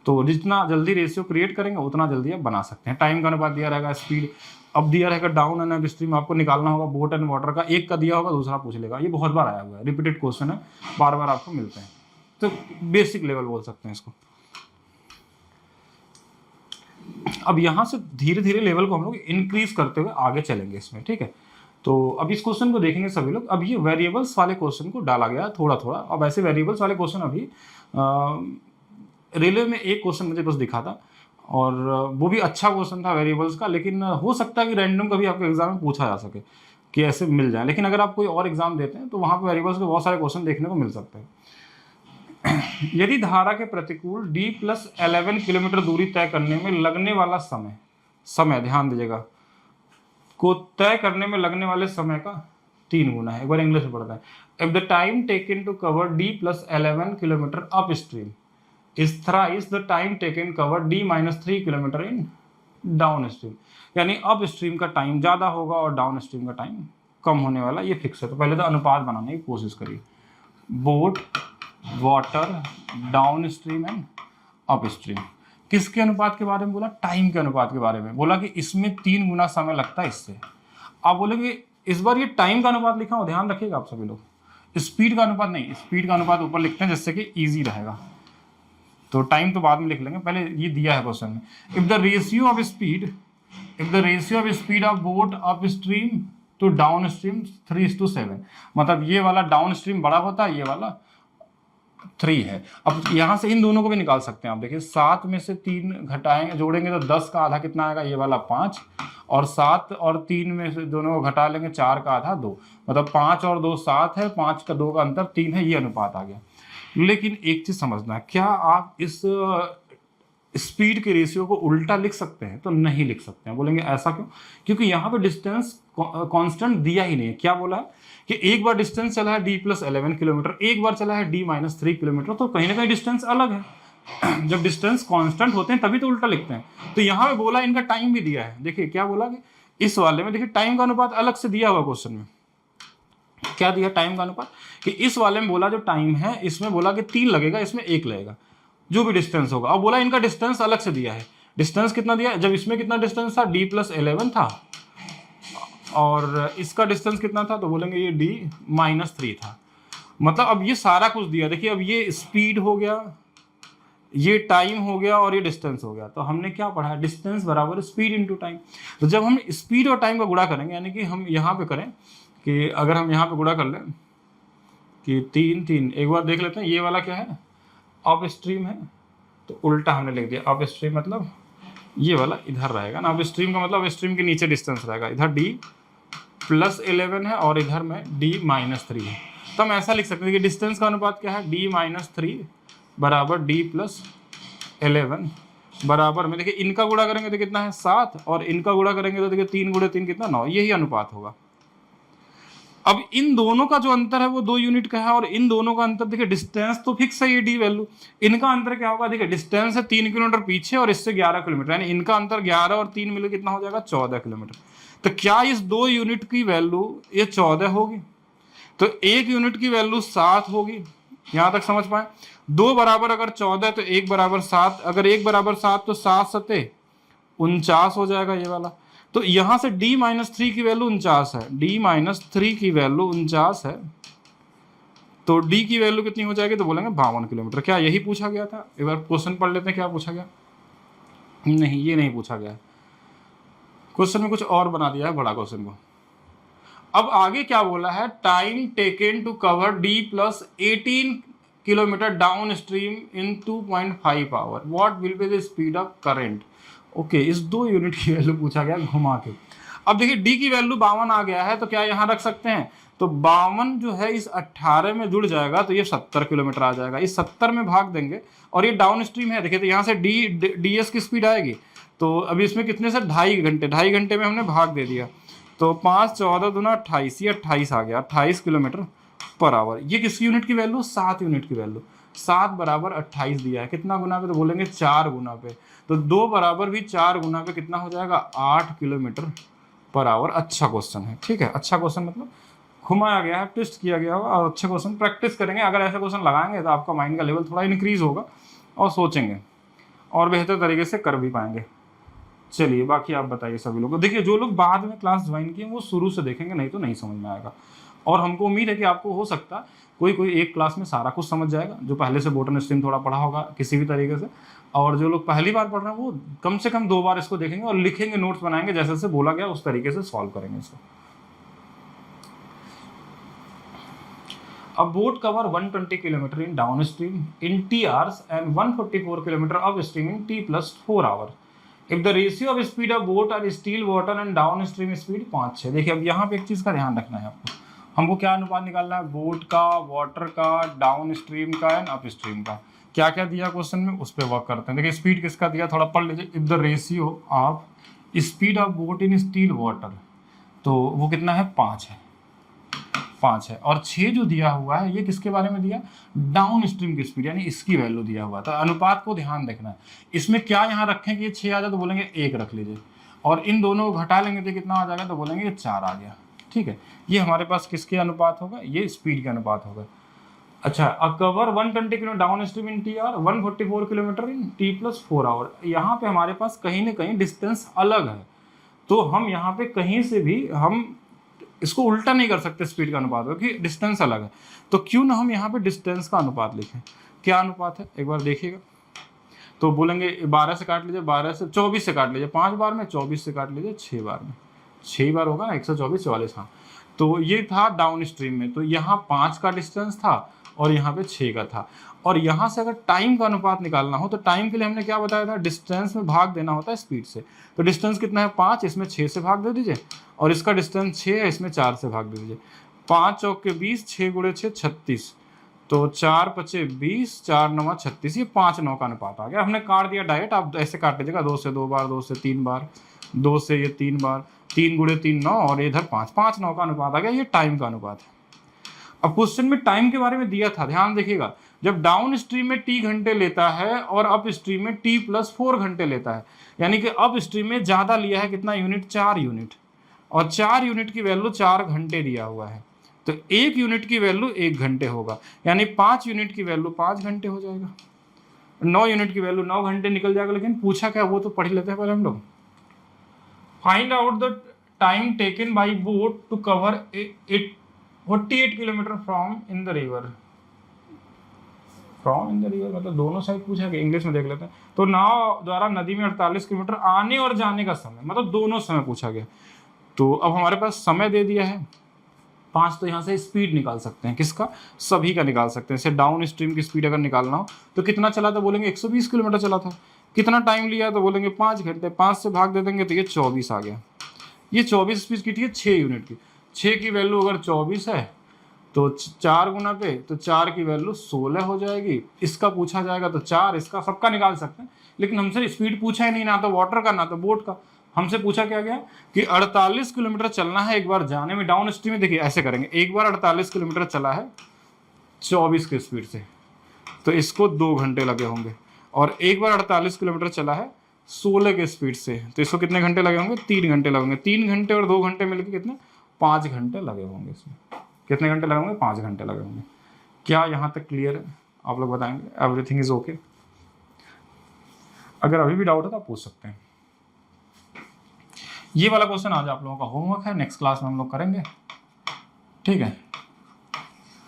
तो जितना जल्दी रेशियो क्रिएट करेंगे उतना जल्दी आप बना सकते हैं। टाइम का अनुपात दिया रहेगा, स्पीड अब दिया रहेगा, डाउन एंड अप स्ट्रीम आपको निकालना होगा, बोट एंड वाटर का, एक का दिया होगा, दूसरा पूछ लेगा। ये बहुत बार आया हुआ है, रिपीटेड क्वेश्चन है, बार बार आपको मिलते हैं, तो बेसिक लेवल बोल सकते हैं इसको। अब यहाँ से धीरे धीरे लेवल को हम लोग इंक्रीज करते हुए आगे चलेंगे इसमें, ठीक है। तो अब इस क्वेश्चन को देखेंगे सभी लोग। अब ये वेरिएबल्स वाले क्वेश्चन को डाला गया थोड़ा थोड़ा। अब ऐसे वेरिएबल्स वाले क्वेश्चन अभी रेलवे में एक क्वेश्चन मुझे बस दिखा था, और वो भी अच्छा क्वेश्चन था वेरिएबल्स का, लेकिन हो सकता है कि रैंडम कभी आपके एग्जाम में पूछा जा सके कि ऐसे मिल जाए। लेकिन अगर आप कोई और एग्जाम देते हैं तो वहाँ पे वेरिएबल्स के बहुत सारे क्वेश्चन देखने को मिल सकते हैं। यदि धारा के प्रतिकूल d+11 किलोमीटर दूरी तय करने में लगने वाला समय ध्यान दीजिएगा, को तय करने में लगने वाले समय का 3 गुना है। एक बार इंग्लिश में पढ़ता है। If the time taken to cover d+11 kilometre upstream is thrice the time taken cover d-3 kilometre in downstream, यानी अप स्ट्रीम का टाइम ज़्यादा होगा और डाउन स्ट्रीम का टाइम कम होने वाला, ये फिक्स है। तो पहले तो अनुपात बनाने की कोशिश करिए। Boat, water, downstream and up stream. किसके अनुपात के बारे में बोला? टाइम के अनुपात के बारे में बोला कि इसमें 3 गुना समय लगता है इससे। आप बोलेंगे इस बार ये टाइम का अनुपात लिखा हो, ध्यान रखिएगा आप सभी लोग, स्पीड का अनुपात नहीं, स्पीड का अनुपात ऊपर लिखते हैं जिससे कि ईजी रहेगा, तो टाइम तो बाद में लिख लेंगे, पहले ये दिया है क्वेश्चन में। If the ratio of speed of boat upstream to downstream 3:7, मतलब ये वाला डाउन स्ट्रीम बड़ा होता है, ये वाला 3 है। अब यहाँ से इन दोनों को भी निकाल सकते हैं आप। देखिए 7 में से 3 घटाएंगे, जोड़ेंगे तो 10 का आधा कितना आएगा? ये वाला 5, और 7 और 3 में से दोनों को घटा लेंगे, 4 का आधा 2, मतलब 5 और 2 7 है, 5 का 2 का अंतर 3 है, ये अनुपात आ गया। लेकिन एक चीज समझना, क्या आप इस स्पीड के रेशियो को उल्टा लिख सकते हैं? तो नहीं लिख सकते हैं। बोलेंगे ऐसा क्यों? क्योंकि यहाँ पे डिस्टेंस कांस्टेंट दिया ही नहीं है। क्या बोला है कि एक बार डिस्टेंस चला है d+11 किलोमीटर, एक बार चला है d-3 किलोमीटर, तो कहीं ना कहीं डिस्टेंस अलग है। जब डिस्टेंस कांस्टेंट होते हैं तभी तो उल्टा लिखते हैं। तो यहाँ पे बोला इनका टाइम भी दिया है। देखिए क्या बोला कि इस वाले में देखिए टाइम का अनुपात अलग से दिया हुआ क्वेश्चन में। क्या दिया टाइम का अनुपात? कि इस वाले में बोला जो टाइम है इसमें बोला कि 3 लगेगा, इसमें 1 लगेगा, जो भी डिस्टेंस होगा। अब बोला इनका डिस्टेंस अलग से दिया है। डिस्टेंस कितना दिया? जब इसमें कितना डिस्टेंस था? d+11 था, और इसका डिस्टेंस कितना था? तो बोलेंगे ये d-3 था। मतलब अब ये सारा कुछ दिया। देखिए अब ये स्पीड हो गया, ये टाइम हो गया, और ये डिस्टेंस हो गया। तो हमने क्या पढ़ा? डिस्टेंस बराबर स्पीड इंटू टाइम। तो जब हम स्पीड और टाइम का गुणा करेंगे, यानी कि हम यहाँ पे करें कि अगर हम यहाँ पे गुणा कर लें कि 3, एक बार देख लेते हैं ये वाला क्या है? अप स्ट्रीम है, तो उल्टा हमने लिख दिया। अप स्ट्रीम मतलब ये वाला इधर रहेगा ना, अप स्ट्रीम का मतलब स्ट्रीम के नीचे डिस्टेंस रहेगा। इधर d+11 है और इधर में d-3 है। तो हम ऐसा लिख सकते हैं कि डिस्टेंस का अनुपात क्या है? d-3 बराबर d+11 बराबर में, देखिए इनका गुणा करेंगे तो कितना है? 7, और इनका गुणा करेंगे तो देखिए 3 × 3 कितना? 9, यही अनुपात होगा। अब इन दोनों का जो अंतर है वो 2 यूनिट का है, और इन दोनों का अंतर देखिए डिस्टेंस तो फिक्स है ये d वैल्यू, इनका अंतर क्या होगा? देखिए डिस्टेंस है 3 किलोमीटर पीछे और इससे 11 किलोमीटर, यानी इनका अंतर 11 और 3 मिलकर कितना हो जाएगा? 14 किलोमीटर। तो क्या इस 2 यूनिट की वैल्यू ये 14 होगी? तो 1 यूनिट की वैल्यू 7 होगी। यहां तक समझ पाए? 2 बराबर अगर 14 तो 1 बराबर 7, अगर 1 बराबर 7 तो 7 7 49 हो जाएगा ये वाला। तो यहां से d-3 की वैल्यू 49 है, d-3 की वैल्यू 49 है, तो d की वैल्यू कितनी हो जाएगी? तो बोलेंगे 52 किलोमीटर। क्या यही पूछा गया था? एक बार क्वेश्चन पढ़ लेते हैं क्या पूछा गया। नहीं, ये नहीं पूछा गया, क्वेश्चन में कुछ और बना दिया है बड़ा क्वेश्चन को। अब आगे क्या बोला है? Time taken to cover d+18 kilometre downstream in 2.5 hour, what will be the speed of current? Okay, इस 2 यूनिट की वैल्यू पूछा गया घुमा के। अब देखिए d की वैल्यू 52 आ गया है, तो क्या यहाँ रख सकते हैं? तो 52 जो है इस 18 में जुड़ जाएगा तो ये 70 किलोमीटर आ जाएगा। इस 70 में भाग देंगे, और ये डाउन स्ट्रीम है, देखिए तो यहाँ से ds की स्पीड आएगी। तो अभी इसमें कितने से 2.5 घंटे में हमने भाग दे दिया, तो 5 14 दूना 28, ये 28 आ गया, 28 किलोमीटर पर आवर। ये किस यूनिट की वैल्यू? 7 यूनिट की वैल्यू। 7 बराबर 28 दिया है, कितना गुना पे? तो बोलेंगे 4 गुना पे। तो 2 बराबर भी 4 गुना पे कितना हो जाएगा? 8 किलोमीटर पर आवर। अच्छा क्वेश्चन है, ठीक है। अच्छा क्वेश्चन मतलब घुमाया गया है, ट्विस्ट किया गया होगा, और अच्छे क्वेश्चन प्रैक्टिस करेंगे। अगर ऐसे क्वेश्चन लगाएंगे तो आपका माइंड का लेवल थोड़ा इंक्रीज होगा, और सोचेंगे और बेहतर तरीके से कर भी पाएंगे। चलिए बाकी आप बताइए सभी लोग। देखिए जो लोग बाद में क्लास ज्वाइन किए वो शुरू से देखेंगे, नहीं तो नहीं समझ में आएगा। और हमको उम्मीद है कि आपको हो सकता है कोई एक क्लास में सारा कुछ समझ जाएगा, जो पहले से बोटन स्ट्रीम थोड़ा पढ़ा होगा किसी भी तरीके से, और जो लोग पहली बार पढ़ रहे हैं वो कम से कम 2 बार इसको देखेंगे और लिखेंगे, नोट्स बनाएंगे, जैसे जैसे बोला गया उस तरीके से सॉल्व करेंगे इसको। A boat cover 120 kilometer in downstream in T hours and 144 kilometer upstream in T plus 4 hour. If the ratio of speed of boat और still water and downstream speed 5-6. देखिए अब यहाँ पे एक चीज़ का ध्यान रखना है आपको, हमको क्या अनुपात निकालना है, बोट का, वाटर का, डाउन स्ट्रीम का एंड अप स्ट्रीम का। क्या क्या दिया क्वेश्चन में, उस पर वर्क करते हैं। देखिए स्पीड किसका दिया, थोड़ा पढ़ लीजिए। If the ratio of speed of boat in still water, तो वो कितना है, 5 है, 5 है। और 6 जो दिया हुआ है ये किसके बारे में दिया, डाउन स्ट्रीम की स्पीड, यानी इसकी वैल्यू दिया हुआ था। अनुपात को ध्यान देखना है। इसमें क्या यहाँ रखें कि ये 6 आ जाए, तो बोलेंगे 1 रख लीजिए, और इन दोनों को घटा लेंगे तो कितना आ जाएगा, तो बोलेंगे ये 4 आ गया। ठीक है, ये हमारे पास किसके अनुपात होगा, ये स्पीड के अनुपात होगा। अच्छा, a cover 120 kilo downstream in T R, 144 kilometre in T plus 4 hour. यहाँ पे हमारे पास कहीं ना कहीं डिस्टेंस अलग है, तो हम यहाँ पे कहीं से भी हम इसको उल्टा नहीं कर सकते स्पीड का अनुपात, क्योंकि डिस्टेंस अलग है। तो क्यों ना हम यहाँ पे डिस्टेंस का अनुपात लिखें। क्या अनुपात है एक बार देखिएगा, तो बोलेंगे 12 से काट लीजिए, 12 से 24 से काट लीजिए 5 बार में, 24 से काट लीजिए 6 बार में, 6 बार होगा ना, 124 44। हाँ, तो ये था डाउन स्ट्रीम में, तो यहाँ 5 का डिस्टेंस था और यहाँ पे 6 का था। और यहाँ से अगर टाइम का अनुपात निकालना हो तो टाइम के लिए हमने क्या बताया था, डिस्टेंस में भाग देना होता है स्पीड से। तो डिस्टेंस कितना है 5, इसमें 6 से भाग दे दीजिए, और इसका डिस्टेंस 6 है, इसमें 4 से भाग दे दीजिए। 5 चौक के 20, 6 गुणे 6 36, तो 4 पचे 20, 4 9 36, ये 5 9 का अनुपात आ गया। हमने काट दिया डायरेक्ट, आप ऐसे काट लीजिएगा, 2 से 2 बार, 2 से 3 बार, 2 से ये 3 बार, 3 गुणे 3 9, और इधर 5 5 9 का अनुपात आ गया। ये टाइम का अनुपात है। अब क्वेश्चन में टाइम के बारे में दिया था, ध्यान देखिएगा, जब डाउन स्ट्रीम में टी घंटे लेता है और अप स्ट्रीम में टी प्लस 4 घंटे लेता है, यानी कि अप स्ट्रीम में ज़्यादा लिया है, कितना यूनिट, 4 यूनिट, और 4 यूनिट की वैल्यू 4 घंटे दिया हुआ है, तो 1 यूनिट की वैल्यू 1 घंटे होगा, यानी 5 यूनिट की वैल्यू 5 घंटे हो जाएगा, 9 यूनिट की वैल्यू 9 घंटे निकल जाएगा। लेकिन पूछा क्या, वो तो पढ़ लेते हैं पहले हम लोग। Find out the time taken by boat to cover 48 kilometre from in the river. From in the river मतलब दोनों साइड पूछा गया, इंग्लिश में देख लेते हैं। तो नाव द्वारा नदी में 48 किलोमीटर आने और जाने का समय, मतलब दोनों समय पूछा गया। तो अब हमारे पास समय दे दिया है 5, तो यहाँ से स्पीड निकाल सकते हैं, किसका, सभी का निकाल सकते हैं। जैसे डाउन स्ट्रीम की स्पीड अगर निकालना हो तो कितना चला था, बोलेंगे 120 किलोमीटर चला था। कितना टाइम लिया, तो बोलेंगे 5 घंटे, 5 से भाग दे देंगे तो ये 24 आ गया। ये 24 स्पीड की थी 6 यूनिट की, 6 की वैल्यू अगर 24 है तो 4 गुना पे, तो 4 की वैल्यू 16 हो जाएगी। इसका पूछा जाएगा तो 4, इसका सबका निकाल सकते हैं, लेकिन हमसे स्पीड पूछा ही नहीं, ना तो वाटर का ना तो बोट का। हमसे पूछा क्या गया कि 48 किलोमीटर चलना है एक बार जाने में डाउन स्ट्रीम में। देखिए ऐसे करेंगे, एक बार 48 किलोमीटर चला है 24 की स्पीड से, तो इसको 2 घंटे लगे होंगे, और एक बार 48 किलोमीटर चला है 16 के स्पीड से, तो इसको कितने घंटे लगे होंगे, 3 घंटे लगेंगे। 3 घंटे और 2 घंटे मिलकर कितने, 5 घंटे लगे होंगे। इसमें कितने घंटे लगे होंगे, 5 घंटे लगे होंगे। क्या यहाँ तक क्लियर है, आप लोग बताएंगे, एवरीथिंग इज ओके। अगर अभी भी डाउट है तो आप पूछ सकते हैं। ये वाला क्वेश्चन आज आप लोगों का होमवर्क है, नेक्स्ट क्लास में हम लोग करेंगे, ठीक है।